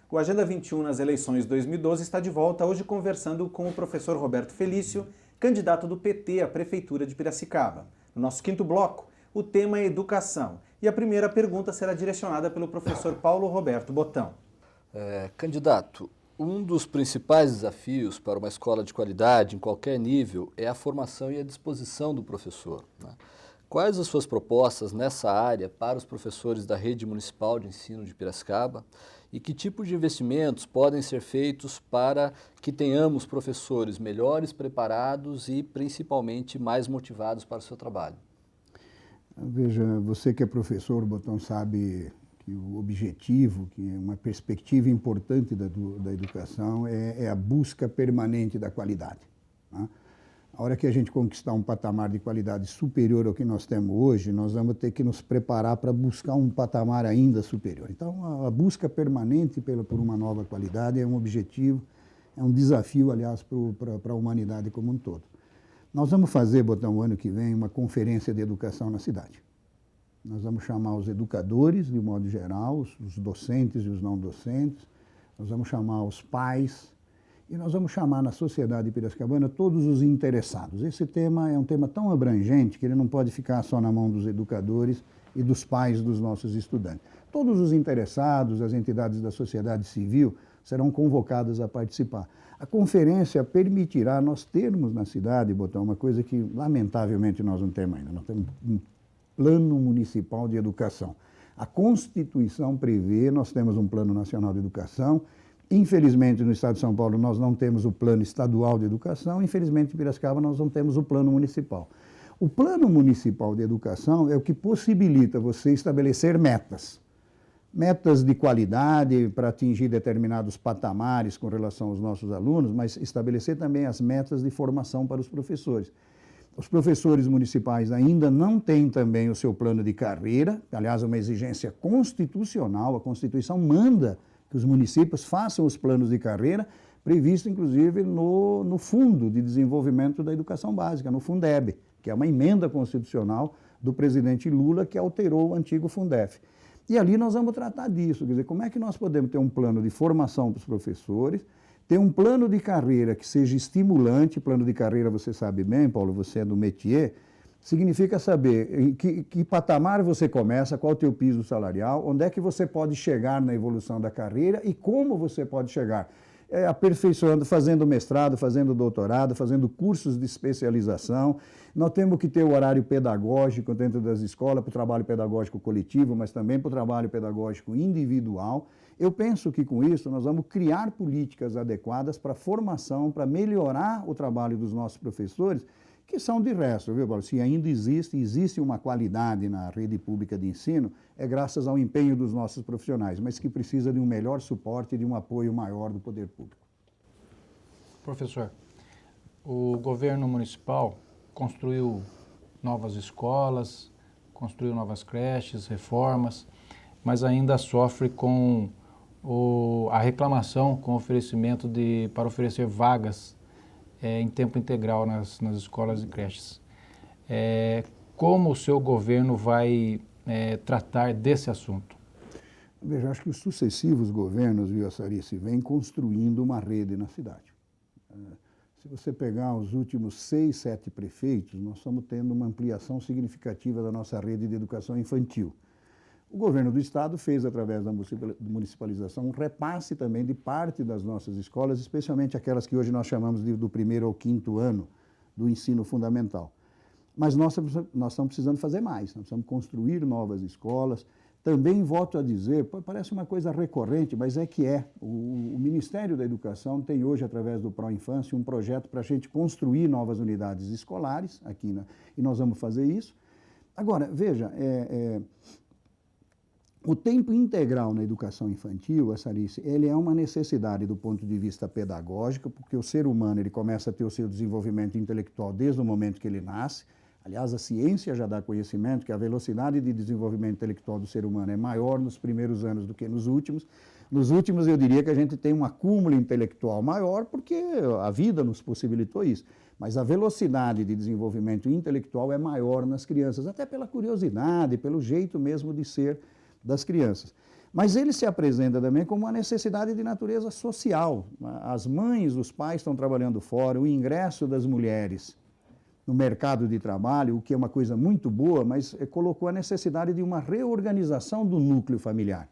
O Agenda 21 nas eleições 2012 está de volta, hoje conversando com o professor Roberto Felício, candidato do PT à Prefeitura de Piracicaba. No nosso quinto bloco, o tema é educação. E a primeira pergunta será direcionada pelo professor Paulo Roberto Botão. Candidato, um dos principais desafios para uma escola de qualidade em qualquer nível é a formação e a disposição do professor, né? Quais as suas propostas nessa área para os professores da Rede Municipal de Ensino de Piracicaba e que tipo de investimentos podem ser feitos para que tenhamos professores melhores preparados e principalmente mais motivados para o seu trabalho? Veja, você que é professor, Botão, sabe que o objetivo, que é uma perspectiva importante da educação é a busca permanente da qualidade, né? A hora que a gente conquistar um patamar de qualidade superior ao que nós temos hoje, nós vamos ter que nos preparar para buscar um patamar ainda superior. Então, a busca permanente por uma nova qualidade é um objetivo, é um desafio, aliás, para a humanidade como um todo. Nós vamos fazer, Botão, o ano que vem, uma conferência de educação na cidade. Nós vamos chamar os educadores, de modo geral, os docentes e os não docentes, nós vamos chamar os pais, e nós vamos chamar na sociedade piracicabana todos os interessados. Esse tema é um tema tão abrangente que ele não pode ficar só na mão dos educadores e dos pais dos nossos estudantes. Todos os interessados, as entidades da sociedade civil, serão convocadas a participar. A conferência permitirá nós termos na cidade, Botão, uma coisa que lamentavelmente nós não temos ainda. Nós temos um plano municipal de educação. A Constituição prevê, nós temos um plano nacional de educação. Infelizmente, no estado de São Paulo, nós não temos o plano estadual de educação. Infelizmente, em Piracicaba, nós não temos o plano municipal. O plano municipal de educação é o que possibilita você estabelecer metas. Metas de qualidade para atingir determinados patamares com relação aos nossos alunos, mas estabelecer também as metas de formação para os professores. Os professores municipais ainda não têm também o seu plano de carreira, aliás, é uma exigência constitucional, a Constituição manda que os municípios façam os planos de carreira, previsto inclusive no Fundo de Desenvolvimento da Educação Básica, no Fundeb, que é uma emenda constitucional do presidente Lula que alterou o antigo Fundef. E ali nós vamos tratar disso, quer dizer, como é que nós podemos ter um plano de formação para os professores, ter um plano de carreira que seja estimulante. Plano de carreira, você sabe bem, Paulo, você é do métier, significa saber em que patamar você começa, qual é o teu piso salarial, onde é que você pode chegar na evolução da carreira e como você pode chegar. Aperfeiçoando, fazendo mestrado, fazendo doutorado, fazendo cursos de especialização. Nós temos que ter o horário pedagógico dentro das escolas para o trabalho pedagógico coletivo, mas também para o trabalho pedagógico individual. Eu penso que com isso nós vamos criar políticas adequadas para a formação, para melhorar o trabalho dos nossos professores, que são de resto, viu, Paulo? Se ainda existe uma qualidade na rede pública de ensino, é graças ao empenho dos nossos profissionais, mas que precisa de um melhor suporte e de um apoio maior do poder público. Professor, o governo municipal construiu novas escolas, construiu novas creches, reformas, mas ainda sofre com a reclamação com oferecimento para oferecer vagas em tempo integral nas escolas e creches. Como o seu governo vai tratar desse assunto? Veja, acho que os sucessivos governos, viu, Sarice, vêm construindo uma rede na cidade. Se você pegar os últimos 6, 7 prefeitos, nós estamos tendo uma ampliação significativa da nossa rede de educação infantil. O governo do estado fez, através da municipalização, um repasse também de parte das nossas escolas, especialmente aquelas que hoje nós chamamos do 1º ao 5º ano do ensino fundamental. Mas nós estamos precisando fazer mais, nós precisamos construir novas escolas, também volto a dizer, parece uma coisa recorrente, mas é que é. O Ministério da Educação tem hoje, através do Pró-Infância, um projeto para a gente construir novas unidades escolares aqui, e nós vamos fazer isso. Agora, veja, o tempo integral na educação infantil, Sarice, ele é uma necessidade do ponto de vista pedagógico, porque o ser humano ele começa a ter o seu desenvolvimento intelectual desde o momento que ele nasce. Aliás, a ciência já dá conhecimento que a velocidade de desenvolvimento intelectual do ser humano é maior nos primeiros anos do que nos últimos. Nos últimos, eu diria que a gente tem um acúmulo intelectual maior, porque a vida nos possibilitou isso. Mas a velocidade de desenvolvimento intelectual é maior nas crianças, até pela curiosidade, pelo jeito mesmo de ser das crianças. Mas ele se apresenta também como uma necessidade de natureza social. As mães, os pais estão trabalhando fora, o ingresso das mulheres no mercado de trabalho, o que é uma coisa muito boa, mas colocou a necessidade de uma reorganização do núcleo familiar.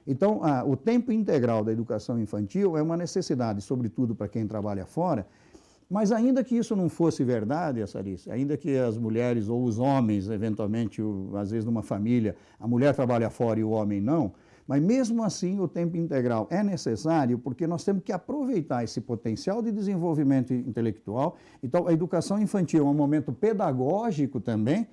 Então, o tempo integral da educação infantil é uma necessidade, sobretudo para quem trabalha fora, mas ainda que isso não fosse verdade, Sarice, ainda que as mulheres ou os homens, eventualmente, às vezes numa família, a mulher trabalha fora e o homem não, mas mesmo assim o tempo integral é necessário porque nós temos que aproveitar esse potencial de desenvolvimento intelectual. Então, a educação infantil é um momento pedagógico também,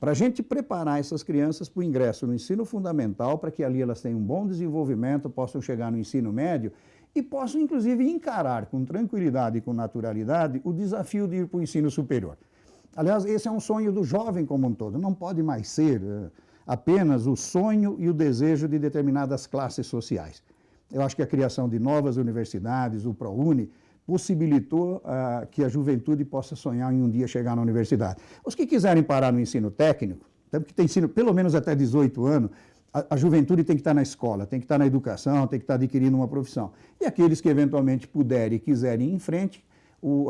para a gente preparar essas crianças para o ingresso no ensino fundamental, para que ali elas tenham um bom desenvolvimento, possam chegar no ensino médio e possam, inclusive, encarar com tranquilidade e com naturalidade o desafio de ir para o ensino superior. Aliás, esse é um sonho do jovem como um todo, não pode mais ser apenas o sonho e o desejo de determinadas classes sociais. Eu acho que a criação de novas universidades, o ProUni, possibilitou que a juventude possa sonhar em um dia chegar na universidade. Os que quiserem parar no ensino técnico, que tem ensino pelo menos até 18 anos, a juventude tem que estar na escola, tem que estar na educação, tem que estar adquirindo uma profissão. E aqueles que eventualmente puderem e quiserem ir em frente,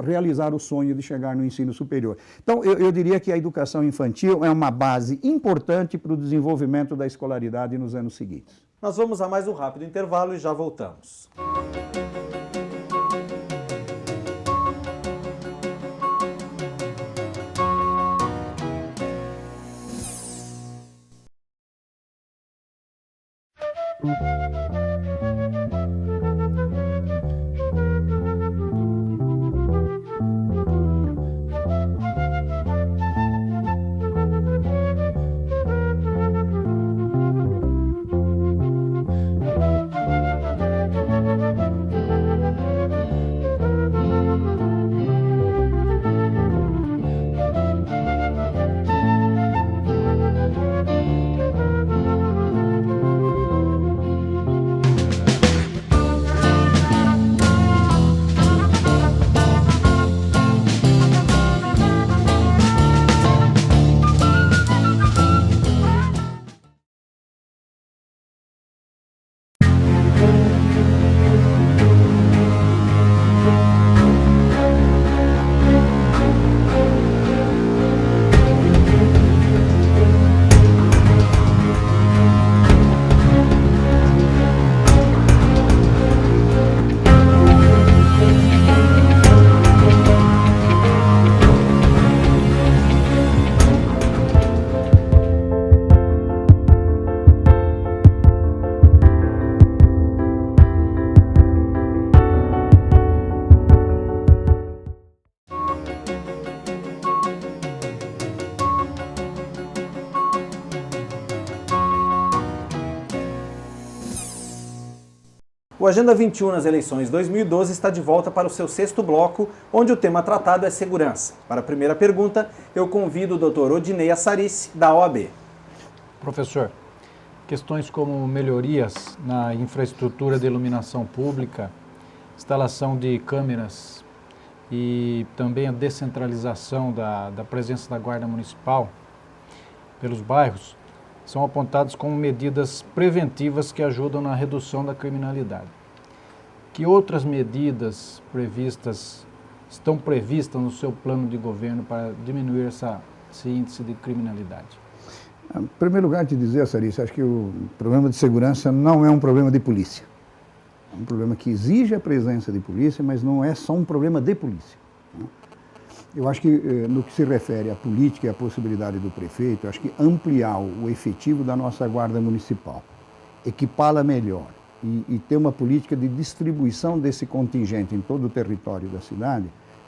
realizar o sonho de chegar no ensino superior. Então, eu diria que a educação infantil é uma base importante para o desenvolvimento da escolaridade nos anos seguintes. Nós vamos a mais um rápido intervalo e já voltamos. O Agenda 21 nas eleições 2012 está de volta para o seu sexto bloco, onde o tema tratado é segurança. Para a primeira pergunta, eu convido o Dr. Odinei Assarice, da OAB. Professor, questões como melhorias na infraestrutura de iluminação pública, instalação de câmeras e também a descentralização da presença da Guarda Municipal pelos bairros, são apontados como medidas preventivas que ajudam na redução da criminalidade. Que outras medidas estão previstas no seu plano de governo para diminuir esse índice de criminalidade? Em primeiro lugar, te dizer, Sarice, acho que o problema de segurança não é um problema de polícia. É um problema que exige a presença de polícia, mas não é só um problema de polícia. Eu acho que, no que se refere à política e à possibilidade do prefeito, eu acho que ampliar o efetivo da nossa Guarda Municipal, equipá-la melhor e ter uma política de distribuição desse contingente em todo o território da cidade,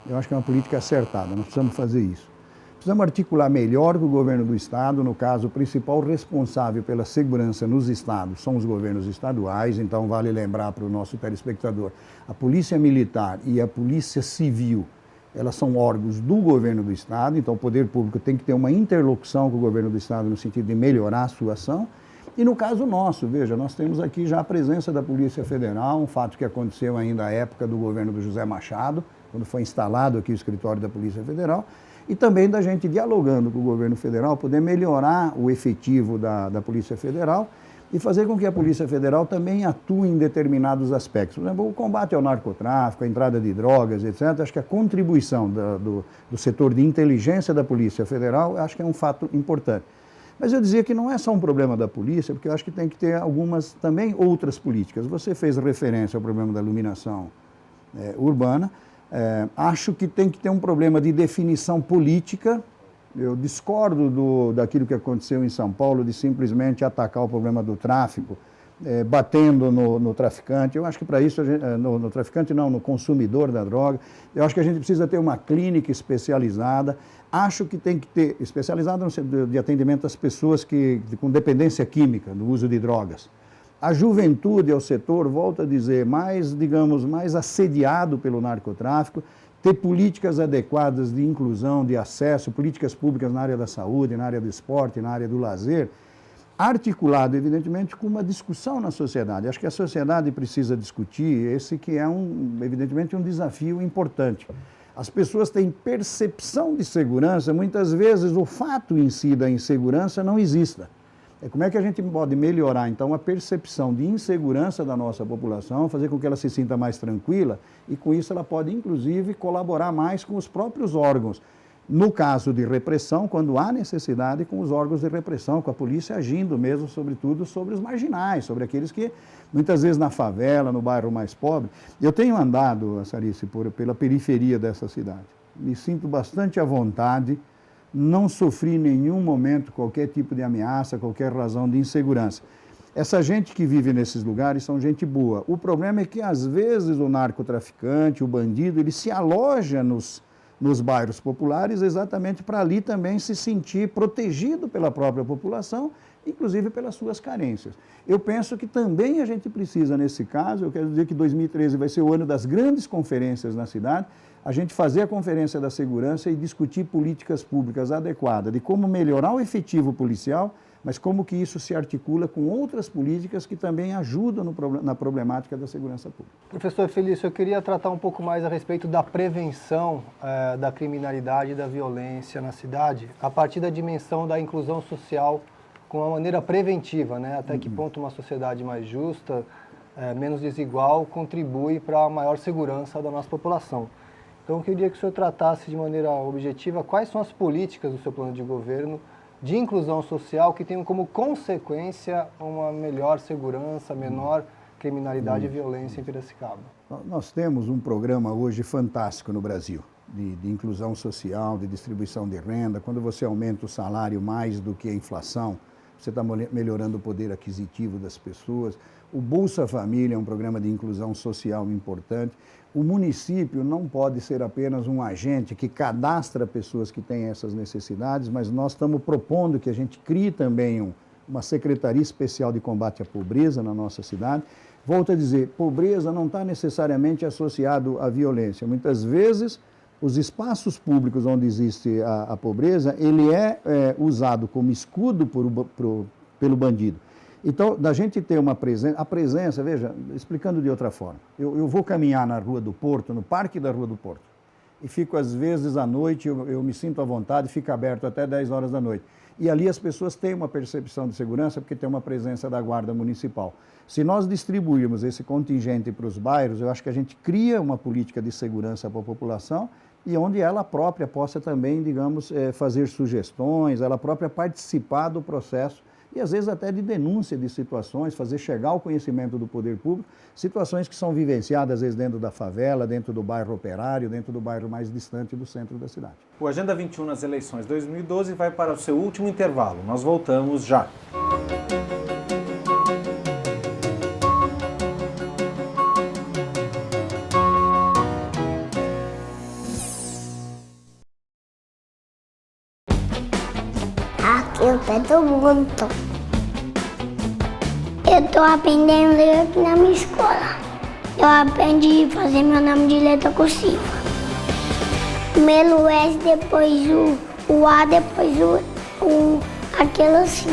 eu acho que é uma política acertada, nós precisamos fazer isso. Precisamos articular melhor com o governo do Estado, no caso, o principal responsável pela segurança nos estados são os governos estaduais, então vale lembrar para o nosso telespectador, a Polícia Militar e a Polícia Civil, elas são órgãos do governo do Estado, então o poder público tem que ter uma interlocução com o governo do Estado no sentido de melhorar a sua ação. E no caso nosso, veja, nós temos aqui já a presença da Polícia Federal, um fato que aconteceu ainda à época do governo do José Machado, quando foi instalado aqui o escritório da Polícia Federal, e também da gente dialogando com o governo federal, poder melhorar o efetivo da Polícia Federal e fazer com que a Polícia Federal também atue em determinados aspectos. Por exemplo, o combate ao narcotráfico, a entrada de drogas, etc. Acho que a contribuição do setor de inteligência da Polícia Federal, acho que é um fato importante. Mas eu dizia que não é só um problema da polícia, porque eu acho que tem que ter algumas também outras políticas. Você fez referência ao problema da iluminação urbana. Acho que tem que ter um problema de definição política. Eu discordo daquilo que aconteceu em São Paulo, de simplesmente atacar o problema do tráfico, batendo no traficante. Eu acho que para isso, no traficante não, no consumidor da droga, eu acho que a gente precisa ter uma clínica especializada. Acho que tem que ter, especializada no sentido de atendimento às pessoas com dependência química, no uso de drogas. A juventude é o setor, volto a dizer, mais assediado pelo narcotráfico, ter políticas adequadas de inclusão, de acesso, políticas públicas na área da saúde, na área do esporte, na área do lazer, articulado, evidentemente, com uma discussão na sociedade. Acho que a sociedade precisa discutir esse que é, evidentemente, um desafio importante. As pessoas têm percepção de segurança, muitas vezes o fato em si da insegurança não exista. Como é que a gente pode melhorar, então, a percepção de insegurança da nossa população, fazer com que ela se sinta mais tranquila e, com isso, ela pode, inclusive, colaborar mais com os próprios órgãos. No caso de repressão, quando há necessidade, com os órgãos de repressão, com a polícia agindo mesmo, sobretudo, sobre os marginais, sobre aqueles que, muitas vezes, na favela, no bairro mais pobre. Eu tenho andado, Sarice, pela periferia dessa cidade. Me sinto bastante à vontade. Não sofri em nenhum momento qualquer tipo de ameaça, qualquer razão de insegurança. Essa gente que vive nesses lugares são gente boa. O problema é que, às vezes, o narcotraficante, o bandido, ele se aloja nos bairros populares exatamente para ali também se sentir protegido pela própria população, inclusive pelas suas carências. Eu penso que também a gente precisa, nesse caso, eu quero dizer que 2013 vai ser o ano das grandes conferências na cidade, a gente fazer a Conferência da Segurança e discutir políticas públicas adequadas, de como melhorar o efetivo policial, mas como que isso se articula com outras políticas que também ajudam na problemática da segurança pública. Professor Felício, eu queria tratar um pouco mais a respeito da prevenção da criminalidade e da violência na cidade, a partir da dimensão da inclusão social, com uma maneira preventiva, né? Até que ponto uma sociedade mais justa, menos desigual, contribui para a maior segurança da nossa população. Então, eu queria que o senhor tratasse de maneira objetiva quais são as políticas do seu plano de governo de inclusão social que tenham como consequência uma melhor segurança, menor criminalidade e violência em Piracicaba. Nós temos um programa hoje fantástico no Brasil, de inclusão social, de distribuição de renda. Quando você aumenta o salário mais do que a inflação, você está melhorando o poder aquisitivo das pessoas. O Bolsa Família é um programa de inclusão social importante. O município não pode ser apenas um agente que cadastra pessoas que têm essas necessidades, mas nós estamos propondo que a gente crie também uma Secretaria Especial de Combate à Pobreza na nossa cidade. Volto a dizer, pobreza não está necessariamente associado à violência. Muitas vezes, os espaços públicos onde existe a pobreza, ele é usado como escudo pelo bandido. Então, da gente ter a presença, veja, explicando de outra forma, eu vou caminhar na Rua do Porto, no Parque da Rua do Porto, e fico às vezes à noite, eu me sinto à vontade, fica aberto até 10 horas da noite. E ali as pessoas têm uma percepção de segurança porque tem uma presença da Guarda Municipal. Se nós distribuirmos esse contingente para os bairros, eu acho que a gente cria uma política de segurança para a população e onde ela própria possa também, digamos, fazer sugestões, ela própria participar do processo e às vezes até de denúncia de situações, fazer chegar ao conhecimento do poder público situações que são vivenciadas às vezes dentro da favela, dentro do bairro operário, dentro do bairro mais distante do centro da cidade. O Agenda 21 nas eleições 2012 vai para o seu último intervalo. Nós voltamos já. Aqui eu pedo muito. Eu tô aprendendo a ler aqui na minha escola. Eu aprendi a fazer meu nome de letra cursiva. Primeiro o S, depois o A, depois aquilo assim.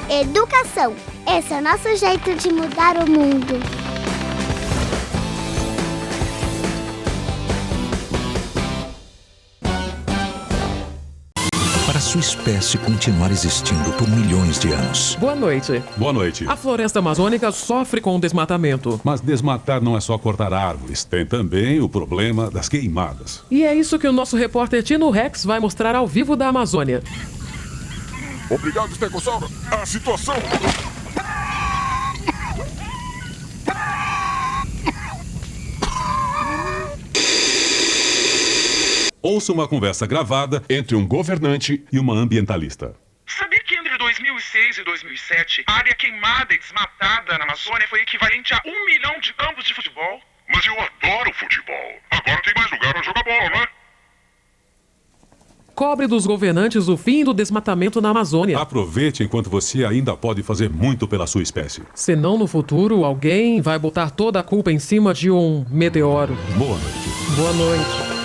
Educação. Esse é o nosso jeito de mudar o mundo. Para sua espécie continuar existindo por milhões de anos. Boa noite. Boa noite. A floresta amazônica sofre com o desmatamento. Mas desmatar não é só cortar árvores, tem também o problema das queimadas. E é isso que o nosso repórter Tino Rex vai mostrar ao vivo da Amazônia. Obrigado, Estegossauro. A situação... Ouça uma conversa gravada entre um governante e uma ambientalista. Sabia que entre 2006 e 2007, a área queimada e desmatada na Amazônia foi equivalente a 1 milhão de campos de futebol? Mas eu adoro futebol. Agora tem mais lugar para jogar bola, não é? Cobre dos governantes o fim do desmatamento na Amazônia. Aproveite enquanto você ainda pode fazer muito pela sua espécie. Senão no futuro alguém vai botar toda a culpa em cima de um meteoro. Boa noite. Boa noite.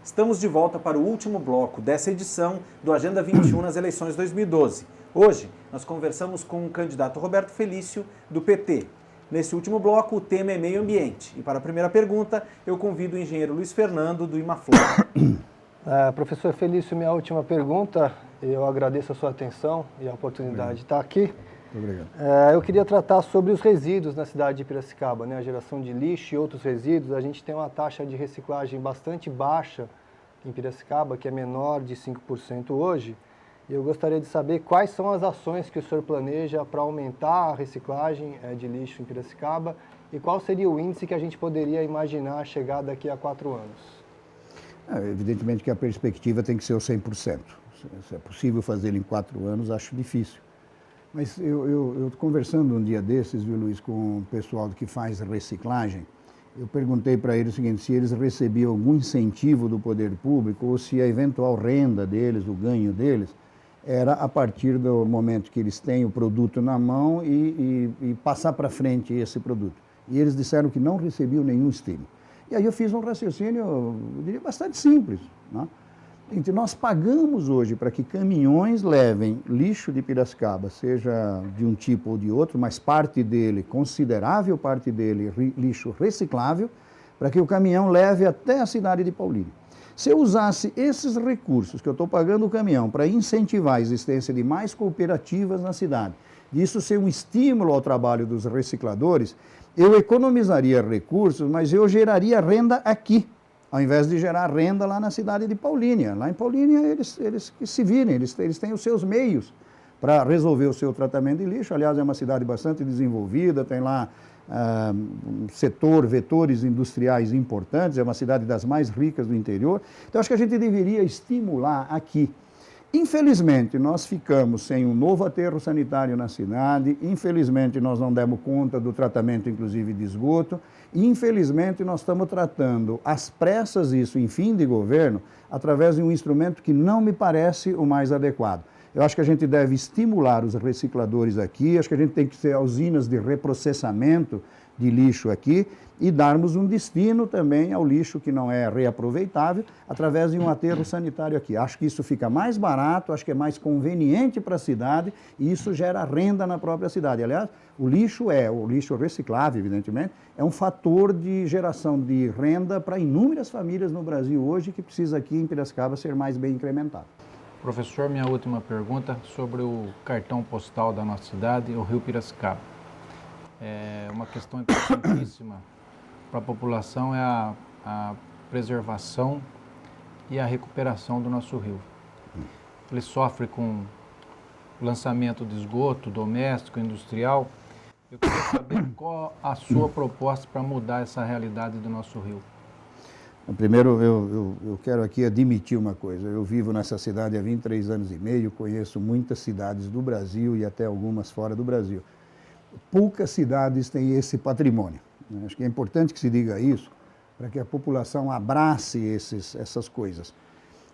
Estamos de volta para o último bloco dessa edição do Agenda 21 nas eleições 2012. Hoje, nós conversamos com o candidato Roberto Felício, do PT. Nesse último bloco, o tema é meio ambiente. E para a primeira pergunta, eu convido o engenheiro Luiz Fernando, do Imaflor. Professor Felício, minha última pergunta, eu agradeço a sua atenção e a oportunidade de estar aqui. Muito obrigado. Eu queria tratar sobre os resíduos na cidade de Piracicaba, né? A geração de lixo e outros resíduos. A gente tem uma taxa de reciclagem bastante baixa em Piracicaba, que é menor de 5% hoje. E eu gostaria de saber quais são as ações que o senhor planeja para aumentar a reciclagem de lixo em Piracicaba e qual seria o índice que a gente poderia imaginar chegar daqui a 4 anos. Evidentemente que a perspectiva tem que ser o 100%. Se é possível fazê-lo em 4 anos, acho difícil. Mas eu conversando um dia desses, viu, Luiz, com o pessoal que faz reciclagem, eu perguntei para eles o seguinte, se eles recebiam algum incentivo do poder público ou se a eventual renda deles, o ganho deles, era a partir do momento que eles têm o produto na mão e passar para frente esse produto. E eles disseram que não recebiam nenhum estímulo. E aí eu fiz um raciocínio, eu diria, bastante simples, né? Então, nós pagamos hoje para que caminhões levem lixo de Piracicaba, seja de um tipo ou de outro, mas parte dele, considerável parte dele, lixo reciclável, para que o caminhão leve até a cidade de Paulínia. Se eu usasse esses recursos que eu estou pagando o caminhão para incentivar a existência de mais cooperativas na cidade, isso ser um estímulo ao trabalho dos recicladores, eu economizaria recursos, mas eu geraria renda aqui, ao invés de gerar renda lá na cidade de Paulínia. Lá em Paulínia eles que se virem, eles têm os seus meios para resolver o seu tratamento de lixo. Aliás, é uma cidade bastante desenvolvida, tem lá vetores industriais importantes, é uma cidade das mais ricas do interior. Então, acho que a gente deveria estimular aqui. Infelizmente, nós ficamos sem um novo aterro sanitário na cidade, infelizmente, nós não demos conta do tratamento, inclusive, de esgoto, e, infelizmente, nós estamos tratando às pressas isso em fim de governo, através de um instrumento que não me parece o mais adequado. Eu acho que a gente deve estimular os recicladores aqui, acho que a gente tem que ter usinas de reprocessamento de lixo aqui e darmos um destino também ao lixo que não é reaproveitável através de um aterro sanitário aqui. Acho que isso fica mais barato, acho que é mais conveniente para a cidade e isso gera renda na própria cidade. Aliás, o lixo reciclável, evidentemente, é um fator de geração de renda para inúmeras famílias no Brasil hoje que precisa aqui em Piracicaba ser mais bem incrementado. Professor, minha última pergunta sobre o cartão postal da nossa cidade, o Rio Piracicaba. É uma questão importantíssima para a população, é a preservação e a recuperação do nosso rio. Ele sofre com lançamento de esgoto doméstico, industrial. Eu queria saber qual a sua proposta para mudar essa realidade do nosso rio. Primeiro, eu quero aqui admitir uma coisa. Eu vivo nessa cidade há 23 anos e meio, conheço muitas cidades do Brasil e até algumas fora do Brasil. Poucas cidades têm esse patrimônio. Acho que é importante que se diga isso, para que a população abrace essas coisas.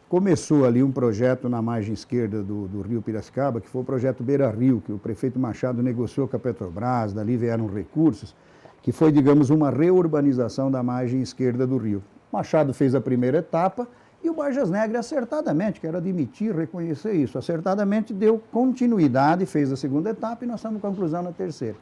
Começou ali um projeto na margem esquerda do Rio Piracicaba, que foi o projeto Beira Rio, que o prefeito Machado negociou com a Petrobras, dali vieram recursos, que foi, digamos, uma reurbanização da margem esquerda do rio. Machado fez a primeira etapa e o Vargas Negra, acertadamente, quero admitir, reconhecer isso, acertadamente deu continuidade, fez a segunda etapa e nós estamos conclusão na terceira.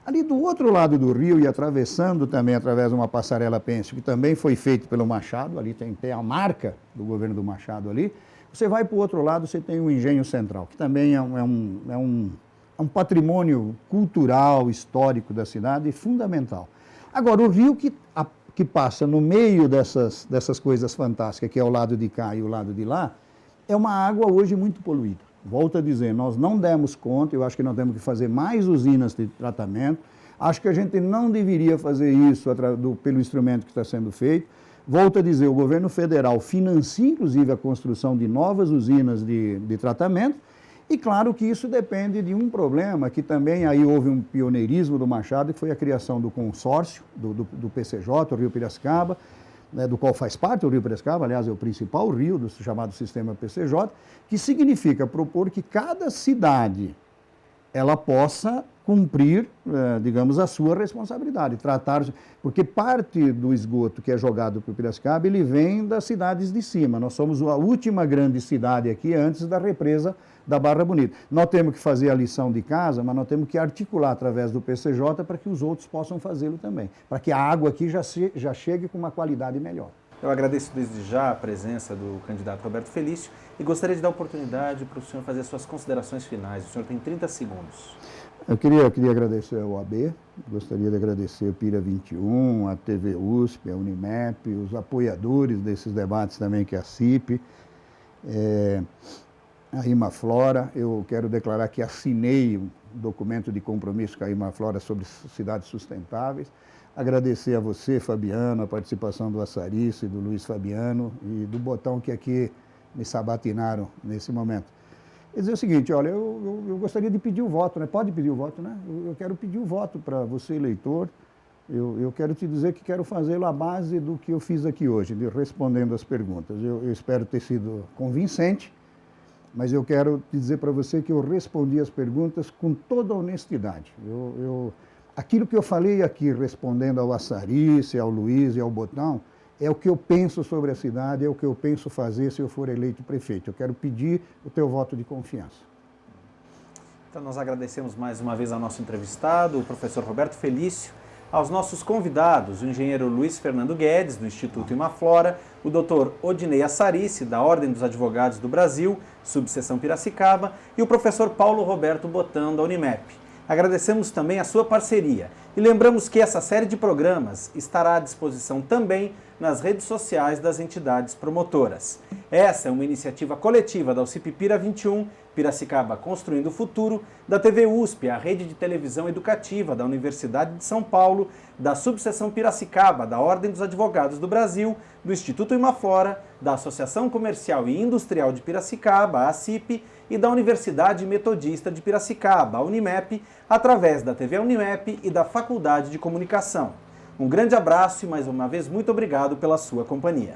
Ali do outro lado do rio e atravessando também através de uma passarela pêncil, que também foi feito pelo Machado, ali tem a marca do governo do Machado ali, você vai para o outro lado, você tem o Engenho Central, que também é um patrimônio cultural, histórico da cidade, fundamental. Agora, o rio que passa no meio dessas coisas fantásticas, que é o lado de cá e o lado de lá, é uma água hoje muito poluída. Volto a dizer, nós não demos conta, eu acho que nós temos que fazer mais usinas de tratamento, acho que a gente não deveria fazer isso pelo instrumento que está sendo feito. Volto a dizer, o governo federal financia, inclusive, a construção de novas usinas de tratamento, e claro que isso depende de um problema, que também aí houve um pioneirismo do Machado, que foi a criação do consórcio, do PCJ, o Rio Piracicaba, do qual faz parte o Rio Piracicaba, aliás, é o principal rio do chamado sistema PCJ, que significa propor que cada cidade ela possa cumprir, digamos, a sua responsabilidade, porque parte do esgoto que é jogado para o Piracicaba, ele vem das cidades de cima. Nós somos a última grande cidade aqui antes da represa da Barra Bonita. Nós temos que fazer a lição de casa, mas nós temos que articular através do PCJ para que os outros possam fazê-lo também, para que a água aqui já chegue com uma qualidade melhor. Eu agradeço desde já a presença do candidato Roberto Felício e gostaria de dar a oportunidade para o senhor fazer suas considerações finais. O senhor tem 30 segundos. Eu queria agradecer ao OAB, gostaria de agradecer a Pira 21, a TV USP, a Unimep, os apoiadores desses debates também, que é a CIP, a Imaflora. Eu quero declarar que assinei um documento de compromisso com a Imaflora sobre cidades sustentáveis. Agradecer a você, Fabiano, a participação do Assarice, do Luiz Fabiano e do Botão, que aqui me sabatinaram nesse momento. Quer dizer o seguinte, olha, eu gostaria de pedir o voto, né? Pode pedir o voto, né? Eu quero pedir o voto para você, eleitor. Eu quero te dizer que quero fazê-lo à base do que eu fiz aqui hoje, respondendo as perguntas. Eu espero ter sido convincente, mas eu quero te dizer para você que eu respondi as perguntas com toda a honestidade. Aquilo que eu falei aqui, respondendo ao Assarice, ao Luiz e ao Botão, é o que eu penso sobre a cidade, é o que eu penso fazer se eu for eleito prefeito. Eu quero pedir o teu voto de confiança. Então nós agradecemos mais uma vez ao nosso entrevistado, o professor Roberto Felício, aos nossos convidados, o engenheiro Luiz Fernando Guedes, do Instituto Imaflora, o doutor Odinei Assarice, da Ordem dos Advogados do Brasil, subseção Piracicaba, e o professor Paulo Roberto Botão, da Unimep. Agradecemos também a sua parceria e lembramos que essa série de programas estará à disposição também nas redes sociais das entidades promotoras. Essa é uma iniciativa coletiva da UCIP Pira 21, Piracicaba Construindo o Futuro, da TV USP, a rede de televisão educativa da Universidade de São Paulo, da subseção Piracicaba, da Ordem dos Advogados do Brasil, do Instituto Imaflora, da Associação Comercial e Industrial de Piracicaba, a CIP, e da Universidade Metodista de Piracicaba, a Unimep, através da TV Unimep e da Faculdade de Comunicação. Um grande abraço e mais uma vez muito obrigado pela sua companhia.